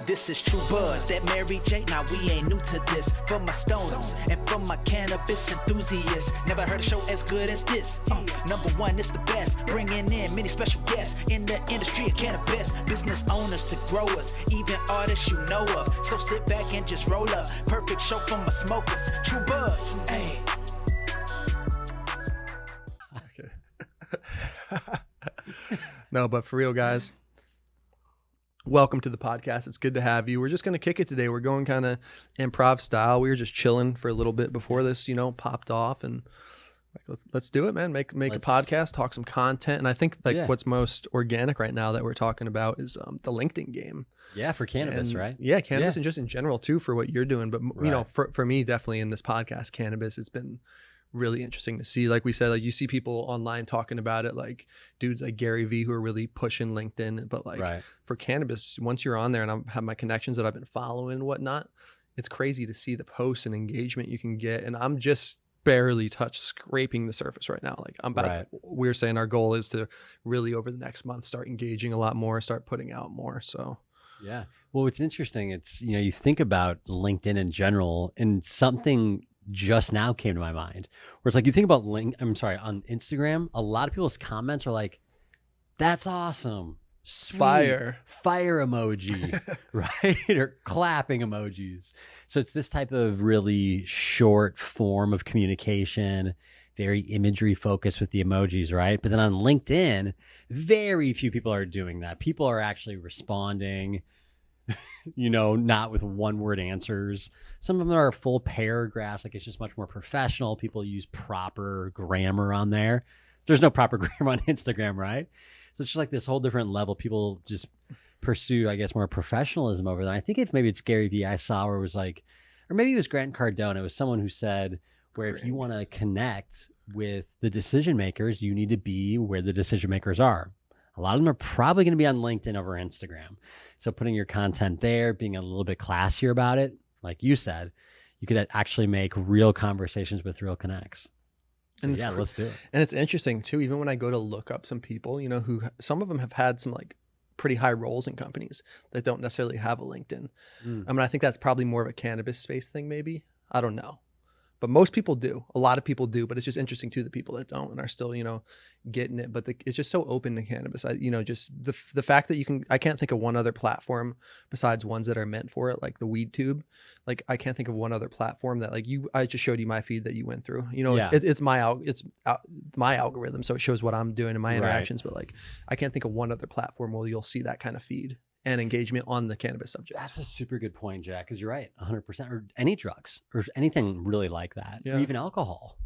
This is True Buzz, that Mary J. Now we ain't new to this. For my stoners and for my cannabis enthusiasts, never heard a show as good as this. Number one, it's the best. Bringing in many special guests in the industry of cannabis. Business owners to growers, even artists you know of. So sit back and just roll up. Perfect show for my smokers. True Buzz, hey. No, but for real, guys, welcome to the podcast. It's good to have you. We're just going to kick it today. We're going kind of improv style. We were just chilling for a little bit before this, popped off, and let's do it, man. Make a podcast, talk some content. And I think what's most organic right now that we're talking about is the LinkedIn game. Yeah, for cannabis, right? Yeah, cannabis and just in general too for what you're doing. But for me, definitely in this podcast, cannabis, it's been really interesting to see. Like we said, like you see people online talking about it, like dudes like Gary Vee who are really pushing LinkedIn, but for cannabis, once you're on there, and I have my connections that I've been following and whatnot, it's crazy to see the posts and engagement you can get. And I'm just barely scraping the surface right now. Like I'm about we're saying our goal is to really over the next month start engaging a lot more, start putting out more. So yeah, well, it's interesting. It's, you think about LinkedIn in general, and something just now came to my mind where it's like, you think about on Instagram, a lot of people's comments are like, that's awesome, sweet, fire emoji, right? Or clapping emojis. So it's this type of really short form of communication, very imagery focused with the emojis, right? But then on LinkedIn, very few people are doing that. People are actually responding, not with one word answers. Some of them are full paragraphs. Like, it's just much more professional. People use proper grammar on there. There's no proper grammar on Instagram, right? So it's just like this whole different level. People just pursue, I guess, more professionalism over there. I think maybe it's Gary Vee I saw where it was like, or maybe it was Grant Cardone. It was someone who said, where if you want to connect with the decision makers, you need to be where the decision makers are. A lot of them are probably going to be on LinkedIn over Instagram. So putting your content there, being a little bit classier about it, like you said, you could actually make real conversations with real connects. So and let's do it. And it's interesting too, even when I go to look up some people, who some of them have had some like pretty high roles in companies that don't necessarily have a LinkedIn. I mean, I think that's probably more of a cannabis space thing, maybe. I don't know. But most people do. A lot of people do. But it's just interesting too, the people that don't and are still, getting it. But it's just so open to cannabis. Just the fact that I can't think of one other platform besides ones that are meant for it, like the weed tube. Like I can't think of one other platform that I just showed you my feed that you went through. It's my algorithm, so it shows what I'm doing in my interactions. But I can't think of one other platform where you'll see that kind of feed and engagement on the cannabis subject. That's a super good point, Jack, because you're right, 100%. Or any drugs or anything really like that, or even alcohol.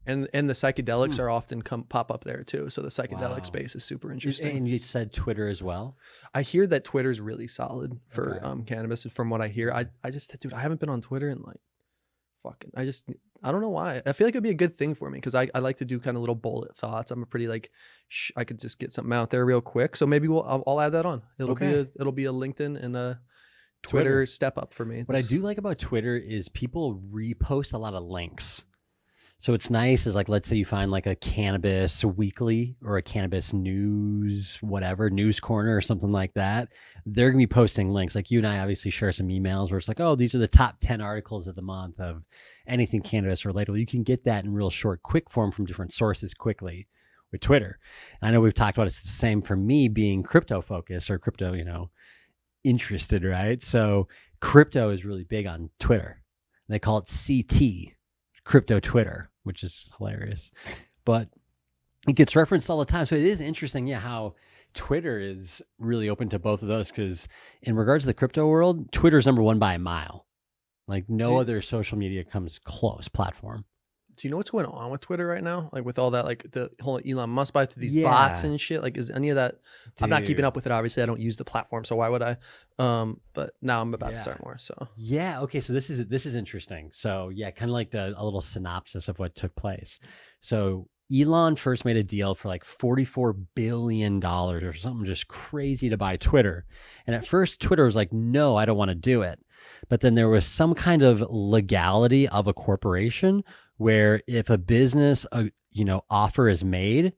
And the psychedelics are often pop up there too. So the psychedelic space is super interesting. And you said Twitter as well? I hear that Twitter's really solid for cannabis. From what I hear, I haven't been on Twitter in I don't know why. I feel like it'd be a good thing for me because I like to do kind of little bullet thoughts. I'm a pretty I could just get something out there real quick. So maybe I'll add that on. It'll be a LinkedIn and a Twitter step up for me. What I do like about Twitter is people repost a lot of links. So it's nice is let's say you find like a cannabis weekly or a cannabis news, whatever, news corner or something like that. They're going to be posting links. Like you and I obviously share some emails where it's like, oh, these are the top 10 articles of the month of anything cannabis related. Well, you can get that in real short, quick form from different sources quickly with Twitter. And I know we've talked about it's the same for me being crypto focused or crypto, interested, right? So crypto is really big on Twitter. They call it CT, crypto Twitter, which is hilarious, but it gets referenced all the time. So it is interesting, how Twitter is really open to both of those, because in regards to the crypto world, Twitter's number one by a mile. Like no other social media comes close platform. Do you know what's going on with Twitter right now? Like with all that, like the whole Elon Musk buy to these bots and shit. Like is any of that? Dude. I'm not keeping up with it. Obviously, I don't use the platform, so why would I? But now I'm about to start more. So okay. So this is interesting. So kind of like a little synopsis of what took place. So Elon first made a deal for like $44 billion or something just crazy to buy Twitter. And at first, Twitter was like, no, I don't want to do it. But then there was some kind of legality of a corporation where if a business, offer is made,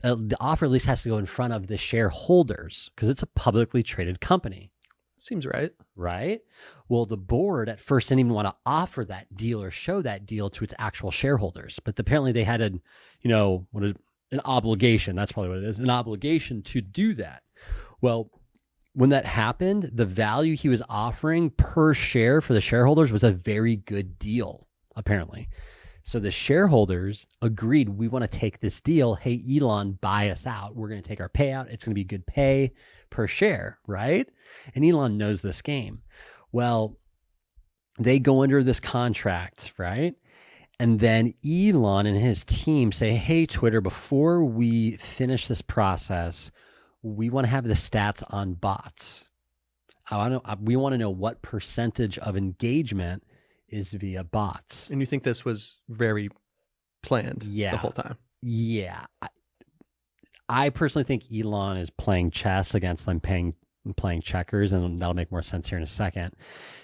the offer at least has to go in front of the shareholders because it's a publicly traded company. Seems right. right? Well, the board at first didn't even want to offer that deal or show that deal to its actual shareholders, but apparently they had an obligation. That's probably what it is, an obligation to do that. Well, when that happened, the value he was offering per share for the shareholders was a very good deal, apparently. So the shareholders agreed, we want to take this deal. Hey, Elon, buy us out. We're going to take our payout. It's going to be good pay per share, right? And Elon knows this game. Well, they go under this contract, right? And then Elon and his team say, hey, Twitter, before we finish this process, we want to have the stats on bots. We want to know what percentage of engagement is via bots. And you think this was very planned the whole time? Yeah. I personally think Elon is playing chess against them playing checkers, and that'll make more sense here in a second.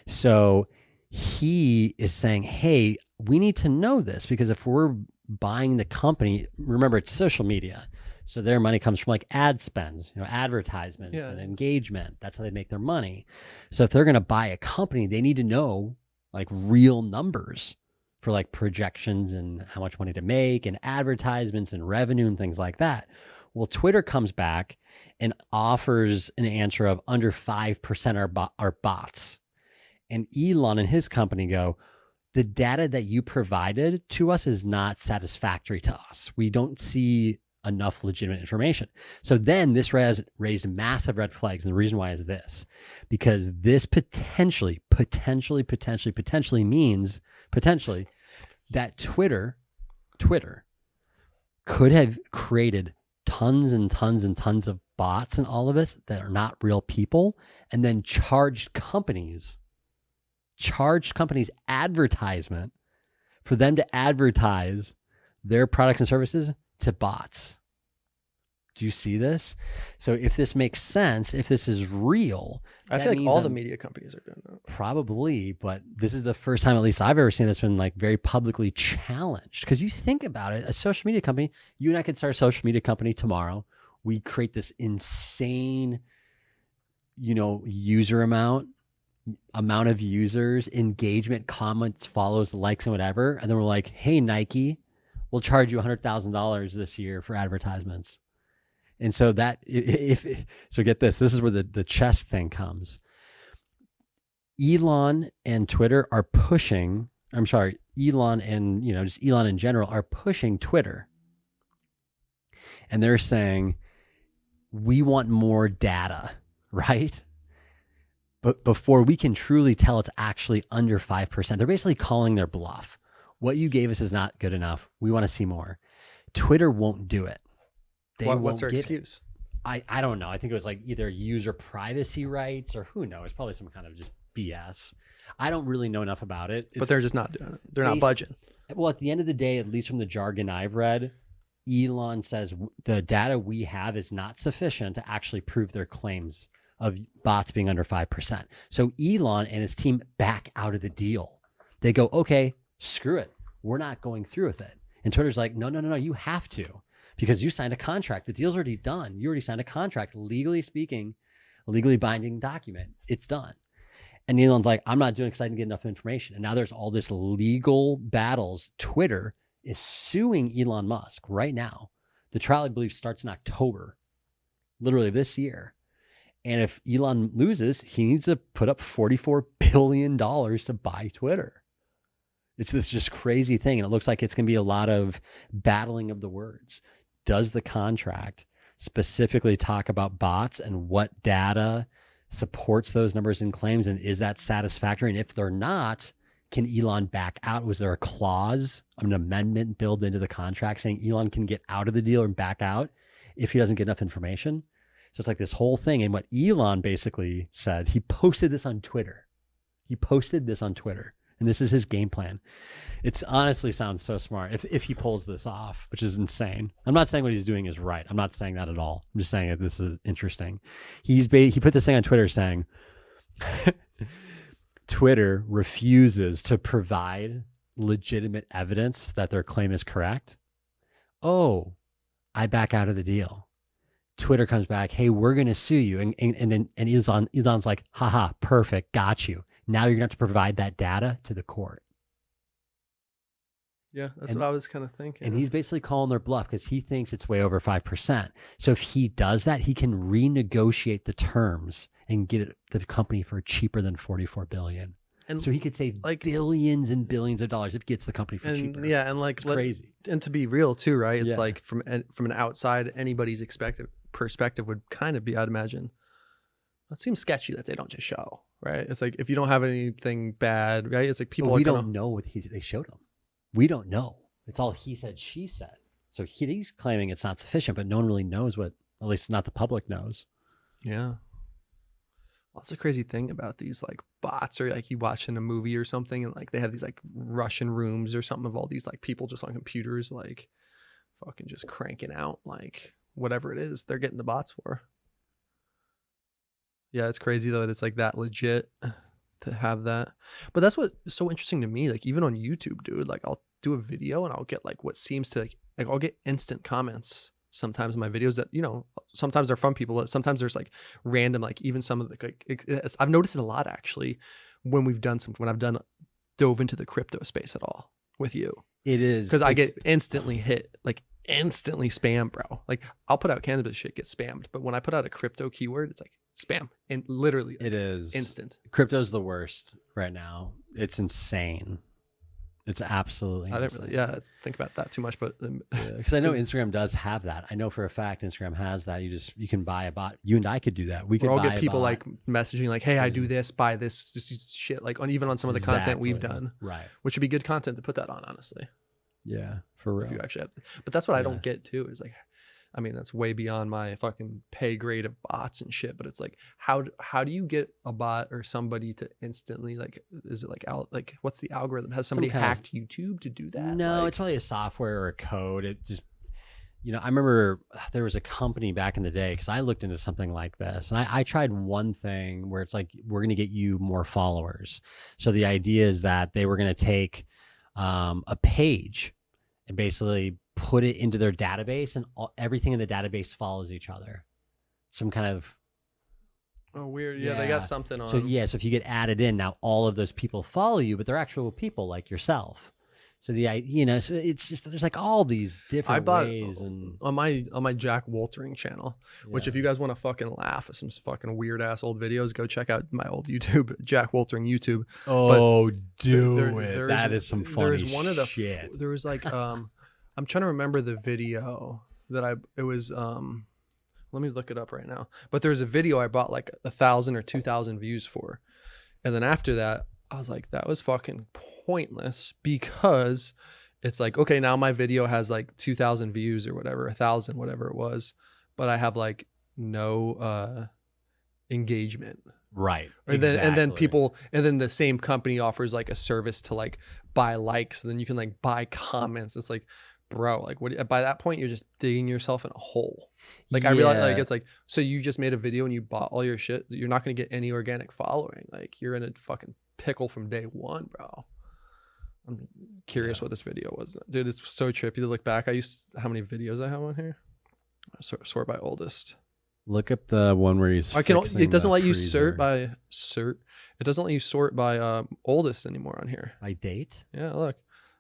So he is saying, hey, we need to know this, because if we're buying the company, remember, it's social media. So their money comes from like ad spends, advertisements and engagement. That's how they make their money. So if they're going to buy a company, they need to know like real numbers for like projections and how much money to make and advertisements and revenue and things like that. Well, Twitter comes back and offers an answer of under 5% are bots. And Elon and his company go, the data that you provided to us is not satisfactory to us. We don't see enough legitimate information. So then this raised massive red flags. And the reason why is this, because this potentially means that Twitter could have created tons and tons and tons of bots and all of this that are not real people, and then charged companies advertisement for them to advertise their products and services to bots. Do you see this? So if this makes sense, if this is real, I feel like all the media companies are doing that. Probably, but this is the first time, at least I've ever seen, this been like very publicly challenged. Because you think about it, a social media company, you and I could start a social media company tomorrow. We create this insane, user amount of users, engagement, comments, follows, likes, and whatever. And then we're like, hey, Nike, we'll charge you $100,000 this year for advertisements. And so get this is where the chess thing comes. Elon and Twitter are pushing, Elon and, just Elon in general are pushing Twitter. And they're saying, we want more data, right? But before we can truly tell it's actually under 5%, they're basically calling their bluff. What you gave us is not good enough. We want to see more. Twitter won't do it. What's their excuse? I don't know. I think it was like either user privacy rights or who knows. Probably some kind of just BS. I don't really know enough about it. But they're just not doing it. They're not budging. Well, at the end of the day, at least from the jargon I've read, Elon says the data we have is not sufficient to actually prove their claims of bots being under 5%. So Elon and his team back out of the deal. They go, okay, screw it. We're not going through with it. And Twitter's like, no, you have to. Because you signed a contract. The deal's already done. You already signed a contract. Legally speaking, a legally binding document. It's done. And Elon's like, I'm not doing it because I didn't get enough information. And now there's all this legal battles. Twitter is suing Elon Musk right now. The trial, I believe, starts in October, literally this year. And if Elon loses, he needs to put up $44 billion to buy Twitter. It's this just crazy thing. And it looks like it's going to be a lot of battling of the words. Does the contract specifically talk about bots and what data supports those numbers and claims? And is that satisfactory? And if they're not, can Elon back out? Was there a clause, an amendment built into the contract saying Elon can get out of the deal and back out if he doesn't get enough information? So it's like this whole thing. And what Elon basically said, he posted this on Twitter. And this is his game plan. It honestly sounds so smart if he pulls this off, which is insane. I'm not saying what he's doing is right. I'm not saying that at all. I'm just saying that this is interesting. He put this thing on Twitter saying, Twitter refuses to provide legitimate evidence that their claim is correct. Oh, I back out of the deal. Twitter comes back, hey, we're going to sue you. And Elon's like, haha, perfect, got you. Now you're going to have to provide that data to the court. Yeah, that's what I was kind of thinking. And he's basically calling their bluff because he thinks it's way over 5%. So if he does that, he can renegotiate the terms and get it the company for cheaper than $44 billion. And so he could save like billions and billions of dollars if he gets the company for cheaper. Yeah, and like crazy. And to be real too, right? It's like from an outside, anybody's perspective would kind of be, I'd imagine, it seems sketchy that they don't just show, right? It's like if you don't have anything bad, right? It's like people. Well, we don't know what they showed him. We don't know. It's all he said, she said. So he's claiming it's not sufficient, but no one really knows what, at least not the public knows. Yeah. Well, that's the crazy thing about these like bots, or like you watching a movie or something and like they have these like Russian rooms or something of all these like people just on computers like fucking just cranking out like whatever it is they're getting the bots for. Yeah, it's crazy though that it's like that legit to have that. But that's what's so interesting to me, like even on YouTube, dude, like I'll do a video and I'll get like what seems to like I'll get instant comments sometimes in my videos that, you know, sometimes they're from people, but sometimes there's like random, like even some of the like I've noticed it a lot actually when I've dove into the crypto space at all with you. It is because I get instantly hit, like instantly spam, bro. Like I'll put out cannabis shit, get spammed, but when I put out a crypto keyword, it's like spam, and literally it is instant. Crypto's the worst right now. It's insane. It's absolutely I didn't really think about that too much, but because I know Instagram does have that. I know for a fact Instagram has that. You can buy a bot. You and I could do that. We could all get people like messaging like, hey, I do this, buy this, just shit, like even on some of the content we've done, right? Which would be good content to put that on, honestly. Yeah, for real. If you actually have to. But that's what I don't get too, is like, I mean, that's way beyond my fucking pay grade of bots and shit. But it's like, how do you get a bot or somebody to instantly like? Is it like what's the algorithm? Has somebody hacked YouTube to do that? No, like, it's probably a software or a code. It just, you know, I remember there was a company back in the day because I looked into something like this, and I tried one thing where it's like we're going to get you more followers. So the idea is that they were going to take a page and basically put it into their database, and everything in the database follows each other. Some kind of weird. Yeah, they got something on. So so if you get added in, now all of those people follow you, but they're actual people like yourself. So so it's just there's like all these different ways. And on my Jack Woltering channel, which if you guys want to fucking laugh at some fucking weird ass old videos, go check out my old YouTube, Jack Woltering YouTube. Oh, that is some funny There's one of the shit. There was like I'm trying to remember the video that it was let me look it up right now. But there's a video I bought like 1,000 or 2,000 views for. And then after that, I was like, that was fucking pointless, because it's like, okay, now my video has like 2,000 views or whatever, 1,000, whatever it was, but I have like no engagement. Right. And then the same company offers like a service to like buy likes, and then you can like buy comments. It's like, bro, like by that point you're just digging yourself in a hole. Like I realize, like it's like, so you just made a video and you bought all your shit, you're not going to get any organic following. Like you're in a fucking pickle from day one, bro. I'm curious what this video was, dude. It's so trippy to look back. How many videos I have on here? Sort by oldest. Look up the one where he's it doesn't let you sort by it doesn't let you sort by oldest anymore on here. By date? Yeah, look.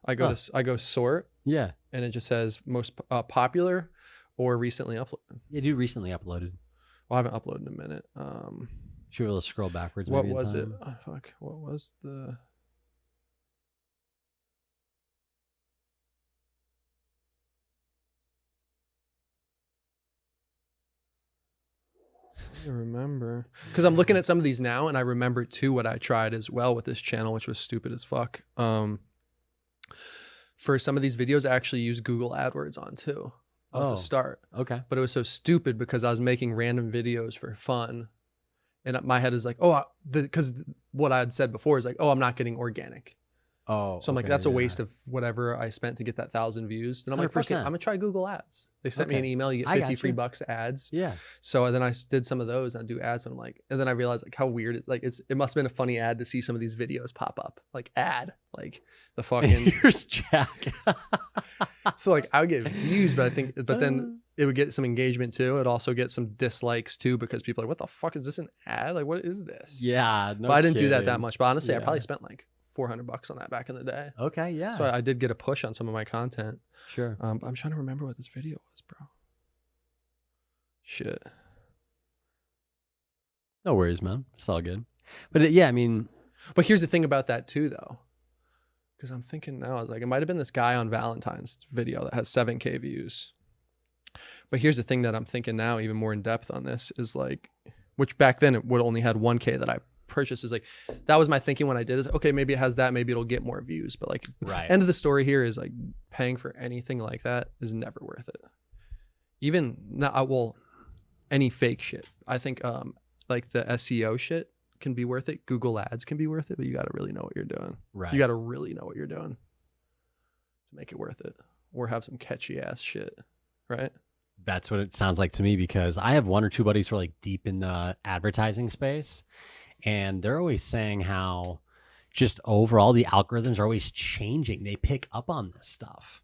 I go sort. Yeah. And it just says most popular or recently uploaded. Yeah, dude, recently uploaded. Well, I haven't uploaded in a minute. Should we be able to scroll backwards? What was it? Oh, fuck. What was the? I remember, because I'm looking at some of these now, and I remember too what I tried as well with this channel, which was stupid as fuck. For some of these videos, I actually used Google AdWords on too at the start. Okay. But it was so stupid because I was making random videos for fun, and my head is like, because what I had said before is like, oh, I'm not getting organic. Oh, So I'm like, okay, that's a yeah. waste of whatever I spent to get that 1,000 views. Then I'm like, fuck it, 100%. I'm gonna try Google Ads. They sent me Okay. an email, you get I 50 got free you. bucks ads. Yeah. So then I did some of those and I do ads, but I'm like, and then I realized like how weird it like it must have been a funny ad to see some of these videos pop up. Like ad, like the fucking Here's Jack. so like I would get views, but then it would get some engagement too. It'd also get some dislikes too because people are like, what the fuck is this an ad? Like what is this? Yeah, no But I didn't do that kidding. much. But honestly, I Yeah. probably spent like $400 on that back in the day. Okay, yeah. So I did get a push on some of my content. Sure. But I'm trying to remember what this video was, bro. Shit. No worries, man. It's all good. But yeah, I mean, But here's the thing about that too, though. Because I'm thinking now, I was like, it might have been this guy on Valentine's video that has 7K views. But here's the thing that I'm thinking now, even more in depth on this, is like, which back then it would only had 1K that I purchased. Is like, that was my thinking when I did is, okay, maybe it has that, maybe it'll get more views. But like, right. end of the story here is like, paying for anything like that is never worth it. Even not, well, any fake shit. I think like the SEO shit can be worth it. Google Ads can be worth it, but you got to really know what you're doing. Right. You got to really know what you're doing to make it worth it, or have some catchy ass shit, right? That's what it sounds like to me, because I have one or two buddies who are like deep in the advertising space, and they're always saying how just overall the algorithms are always changing. They pick up on this stuff.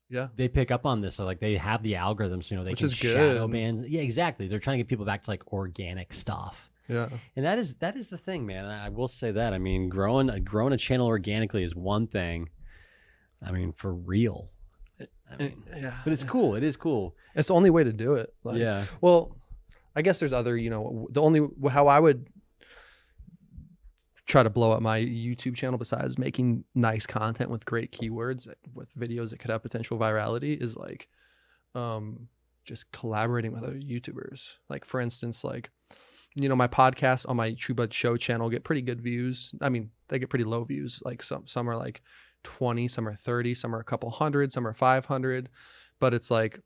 Yeah. They pick up on this. So like they have the algorithms, you know, they Which can is shadow good. bands. Yeah, exactly. They're trying to get people back to like organic stuff. Yeah. And that is the thing, man. I will say that. I mean, growing a channel organically is one thing. I mean, for real. I mean, Yeah. but it's cool. It is cool. It's the only way to do it. Like, Yeah. Well, I guess there's other, you know, the only, how I would try to blow up my YouTube channel besides making nice content with great keywords, with videos that could have potential virality, is like just collaborating with other YouTubers. Like for instance, like, you know, my podcast on my True Bud Show channel get pretty good views. I mean, they get pretty low views. Like some are like 20, some are 30, some are a couple hundred, some are 500. But it's like,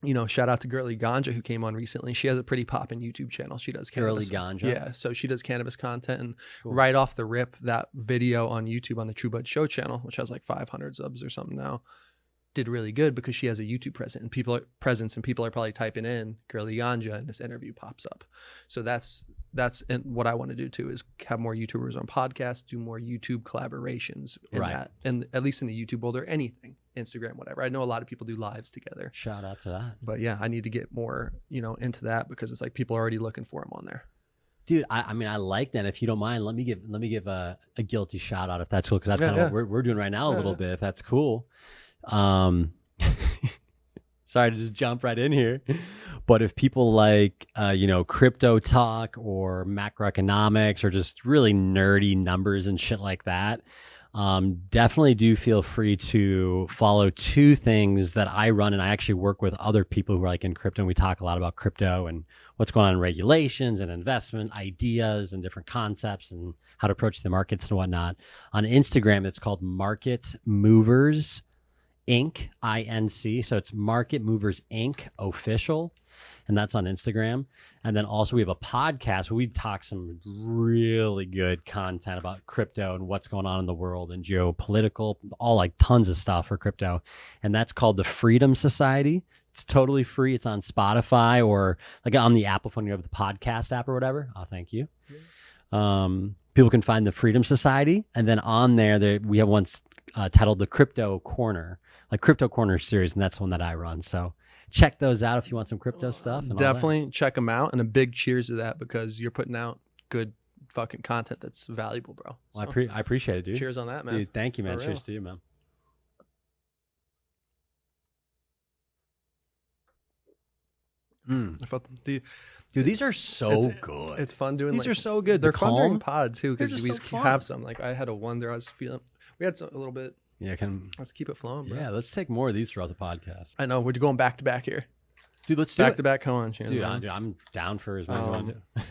you know, shout out to Girly Ganja who came on recently. She has a pretty poppin' YouTube channel. She does cannabis. Girly Ganja? Yeah, so she does cannabis content, and Cool. right off the rip, that video on YouTube on the True Bud Show channel, which has like 500 subs or something now, did really good because she has a YouTube presence, and people are probably typing in Girly Ganja, and this interview pops up. So that's and what I want to do too, is have more YouTubers on podcasts, do more YouTube collaborations in Right. that, and at least in the YouTube world or anything, Instagram, whatever. I know a lot of people do lives together, Shout out to that. but yeah, I need to get more, you know, into that because it's like people are already looking for them on there. Dude, I mean, I like that. If you don't mind, let me give a guilty shout out if that's cool, because that's Yeah, kind of yeah. what we're doing right now a Yeah, little yeah. bit, if that's cool. Sorry to just jump right in here, but if people like you know, crypto talk or macroeconomics or just really nerdy numbers and shit like that, definitely do feel free to follow two things that I run, and I actually work with other people who are like in crypto, and we talk a lot about crypto and what's going on in regulations and investment ideas and different concepts and how to approach the markets and whatnot. On Instagram, it's called Market Movers Inc. INC. So it's Market Movers Inc. official. And that's on Instagram. And then also we have a podcast where we talk some really good content about crypto and what's going on in the world and geopolitical, all like tons of stuff for crypto. And that's called the Freedom Society. It's totally free. It's on Spotify or like on the Apple phone. You have the podcast app or whatever. Oh, thank you. People can find the Freedom Society. And then on there we have one titled the Crypto Corner, like Crypto Corner series. And that's the one that I run. So check those out if you want some crypto stuff. And Definitely check them out, and a big cheers to that because you're putting out good fucking content that's valuable, bro. Well, So, I appreciate it, dude. cheers on that, man. Dude, thank you, man. For Cheers real. to you, man. I felt Dude, these are so good. it's fun doing. These like, are so good. They're The fun during calm. pod too They're because just we so just fun. have some. Like I had a wonder. I was feeling. We had some, a little bit. Yeah, Let's keep it flowing, bro. yeah. Let's take more of these throughout the podcast, I know we're going back to back here. dude. Let's do Back it. to back. Come on, Chandler. Dude, I'm down for as much as you want to do. Um,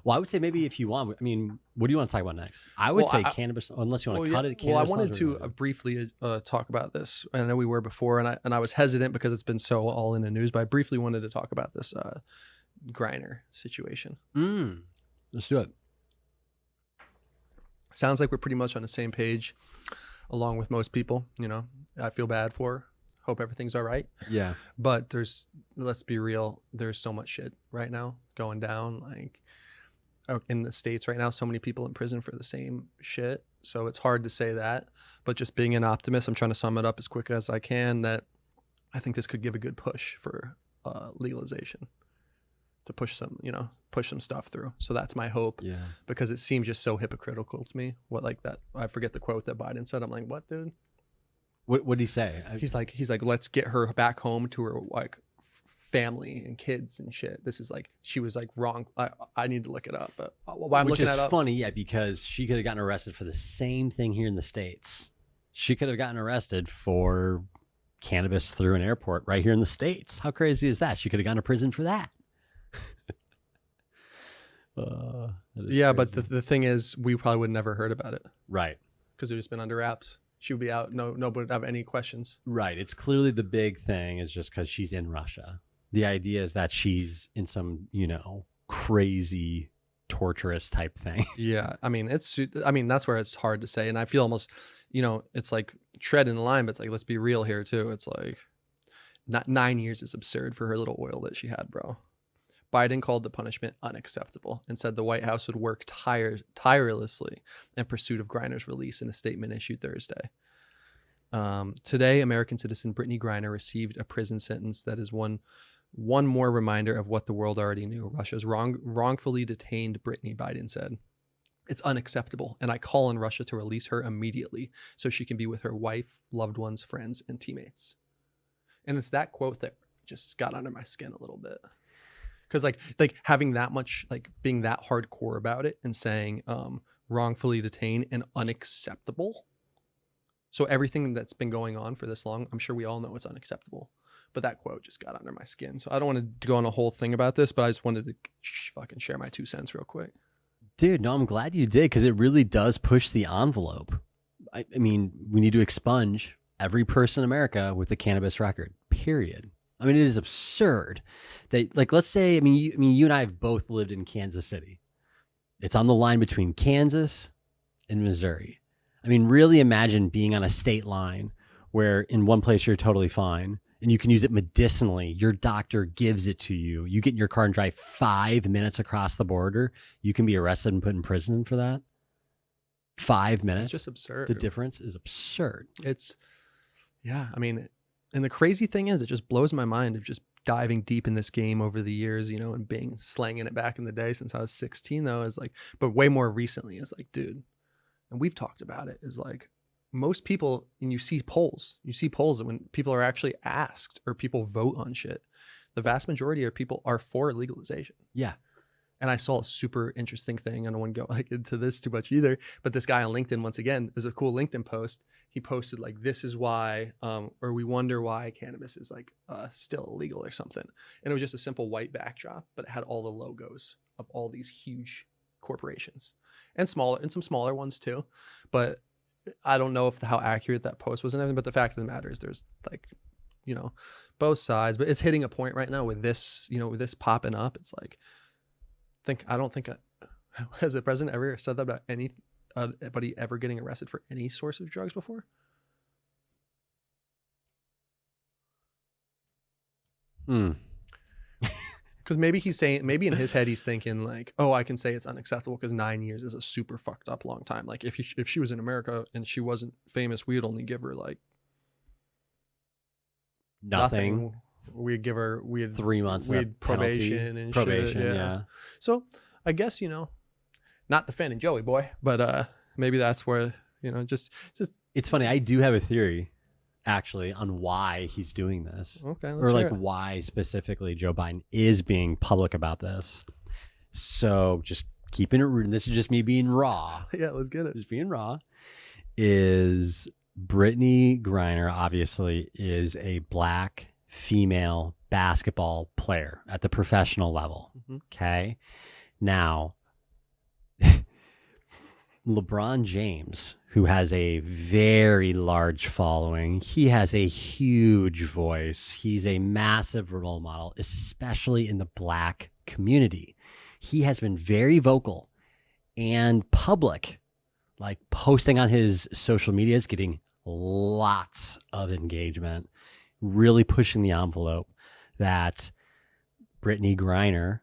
Well, I would say maybe if you want, I mean, what do you want to talk about next? I would Well, say I- cannabis, unless you want to yeah. cut it. Well, I cannabis wanted laws, to or whatever. briefly talk about this. I know we were before, and I was hesitant because it's been so all in the news. But I briefly wanted to talk about this Griner situation. Let's do it. Sounds like we're pretty much on the same page, along with most people. I feel bad for her. Hope everything's all right. Yeah. But let's be real, there's so much shit right now going down. Like in the States right now, so many people in prison for the same shit. So it's hard to say that. But just being an optimist, I'm trying to sum it up as quick as I can, that I think this could give a good push for legalization to push some stuff through. So that's my hope. Yeah. Because it seems just so hypocritical to me. What, like that, I forget the quote that Biden said. I'm like, what, dude? What did he say? He's like, let's get her back home to her like family and kids and shit. This is like, she was like wrong. I need to look it up, but while I'm Which looking is that up, funny, yeah, because she could have gotten arrested for the same thing here in the States. She could have gotten arrested for cannabis through an airport right here in the States. How crazy is that? She could have gone to prison for that. yeah, crazy. but the thing is, we probably would never heard about it Right. because it would just been under wraps. She would be out. Nobody would have any questions. Right. It's clearly the big thing is just because she's in Russia. The idea is that she's in some, crazy, torturous type thing. Yeah, I mean, that's where it's hard to say, and I feel almost, it's like treading the line, but it's like, let's be real here too. It's like, 9 years is absurd for her little oil that she had, bro. Biden called the punishment unacceptable and said the White House would work tirelessly in pursuit of Griner's release in a statement issued Thursday. Today, American citizen Brittney Griner received a prison sentence that is one more reminder of what the world already knew. Russia's wrongfully detained Brittney, Biden said. It's unacceptable, and I call on Russia to release her immediately so she can be with her wife, loved ones, friends, and teammates. And it's that quote that just got under my skin a little bit. Because like having that much, like being that hardcore about it and saying wrongfully detained and unacceptable. So everything that's been going on for this long, I'm sure we all know it's unacceptable. But that quote just got under my skin. So I don't want to go on a whole thing about this, but I just wanted to fucking share my 2 cents real quick. Dude, no, I'm glad you did because it really does push the envelope. I mean, we need to expunge every person in America with a cannabis record, period. I mean, it is absurd that, like, let's say, you and I have both lived in Kansas City. It's on the line between Kansas and Missouri. I mean, really imagine being on a state line where in one place you're totally fine and you can use it medicinally. Your doctor gives it to you. You get in your car and drive 5 minutes across the border. You can be arrested and put in prison for that. 5 minutes. It's just absurd. The difference is absurd. Yeah, I mean, and the crazy thing is, it just blows my mind of just diving deep in this game over the years, and being slanging it back in the day since I was 16, though, is like, but way more recently is like, dude, and we've talked about it, is like most people, and you see polls when people are actually asked or people vote on shit, the vast majority of people are for legalization. Yeah. And I saw a super interesting thing. I don't want to go into this too much either, but this guy on LinkedIn, once again, is a cool LinkedIn post. He posted like, this is why, or we wonder why cannabis is like still illegal or something. And it was just a simple white backdrop, but it had all the logos of all these huge corporations and some smaller ones too. But I don't know how accurate that post was and everything, but the fact of the matter is there's like, both sides, but it's hitting a point right now with this, with this popping up. It's like, I don't think has the president ever said that about anybody ever getting arrested for any source of drugs before? Because maybe in his head he's thinking like, oh, I can say it's unacceptable because 9 years is a super fucked up long time. Like if she was in America and she wasn't famous, we'd only give her like nothing. We'd give her 3 months. We'd probation and shit. Yeah. So I guess, not defending Joey boy, but maybe that's where, just it's funny. I do have a theory actually on why he's doing this. Okay. Or like why specifically Joe Biden is being public about this. So just keeping it, this is just me being raw. Yeah, let's get it. Just being raw is Brittney Griner obviously is a black female basketball player at the professional level. Mm-hmm. Okay. Now, LeBron James, who has a very large following, he has a huge voice. He's a massive role model, especially in the black community. He has been very vocal and public like posting on his social medias, getting lots of engagement, really pushing the envelope that Brittney Griner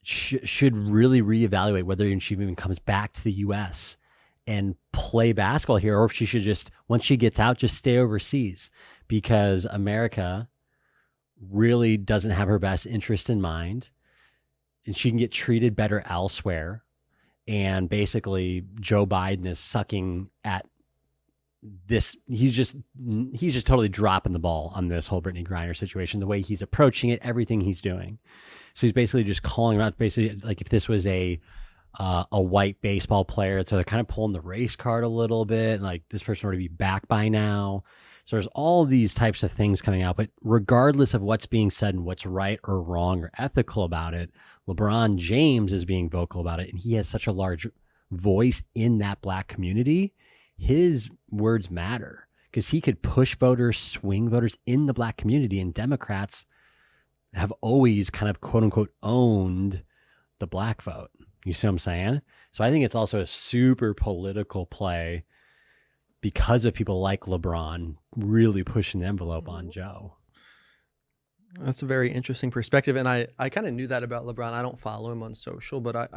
should really reevaluate whether she even comes back to the U.S. and play basketball here, or if she should just, once she gets out, just stay overseas, because America really doesn't have her best interest in mind, and she can get treated better elsewhere. And basically, Joe Biden is sucking at this. He's just totally dropping the ball on this whole Brittney Griner situation, the way he's approaching it, everything he's doing. So he's basically just calling around, basically like if this was a white baseball player. So they're kind of pulling the race card a little bit. Like this person ought to be back by now. So there's all these types of things coming out. But regardless of what's being said and what's right or wrong or ethical about it, LeBron James is being vocal about it. And he has such a large voice in that black community. His words matter because he could push voters, swing voters in the black community. And Democrats have always kind of quote unquote owned the black vote. You see what I'm saying? So I think it's also a super political play because of people like LeBron really pushing the envelope on Joe. That's a very interesting perspective. And I kind of knew that about LeBron. I don't follow him on social, but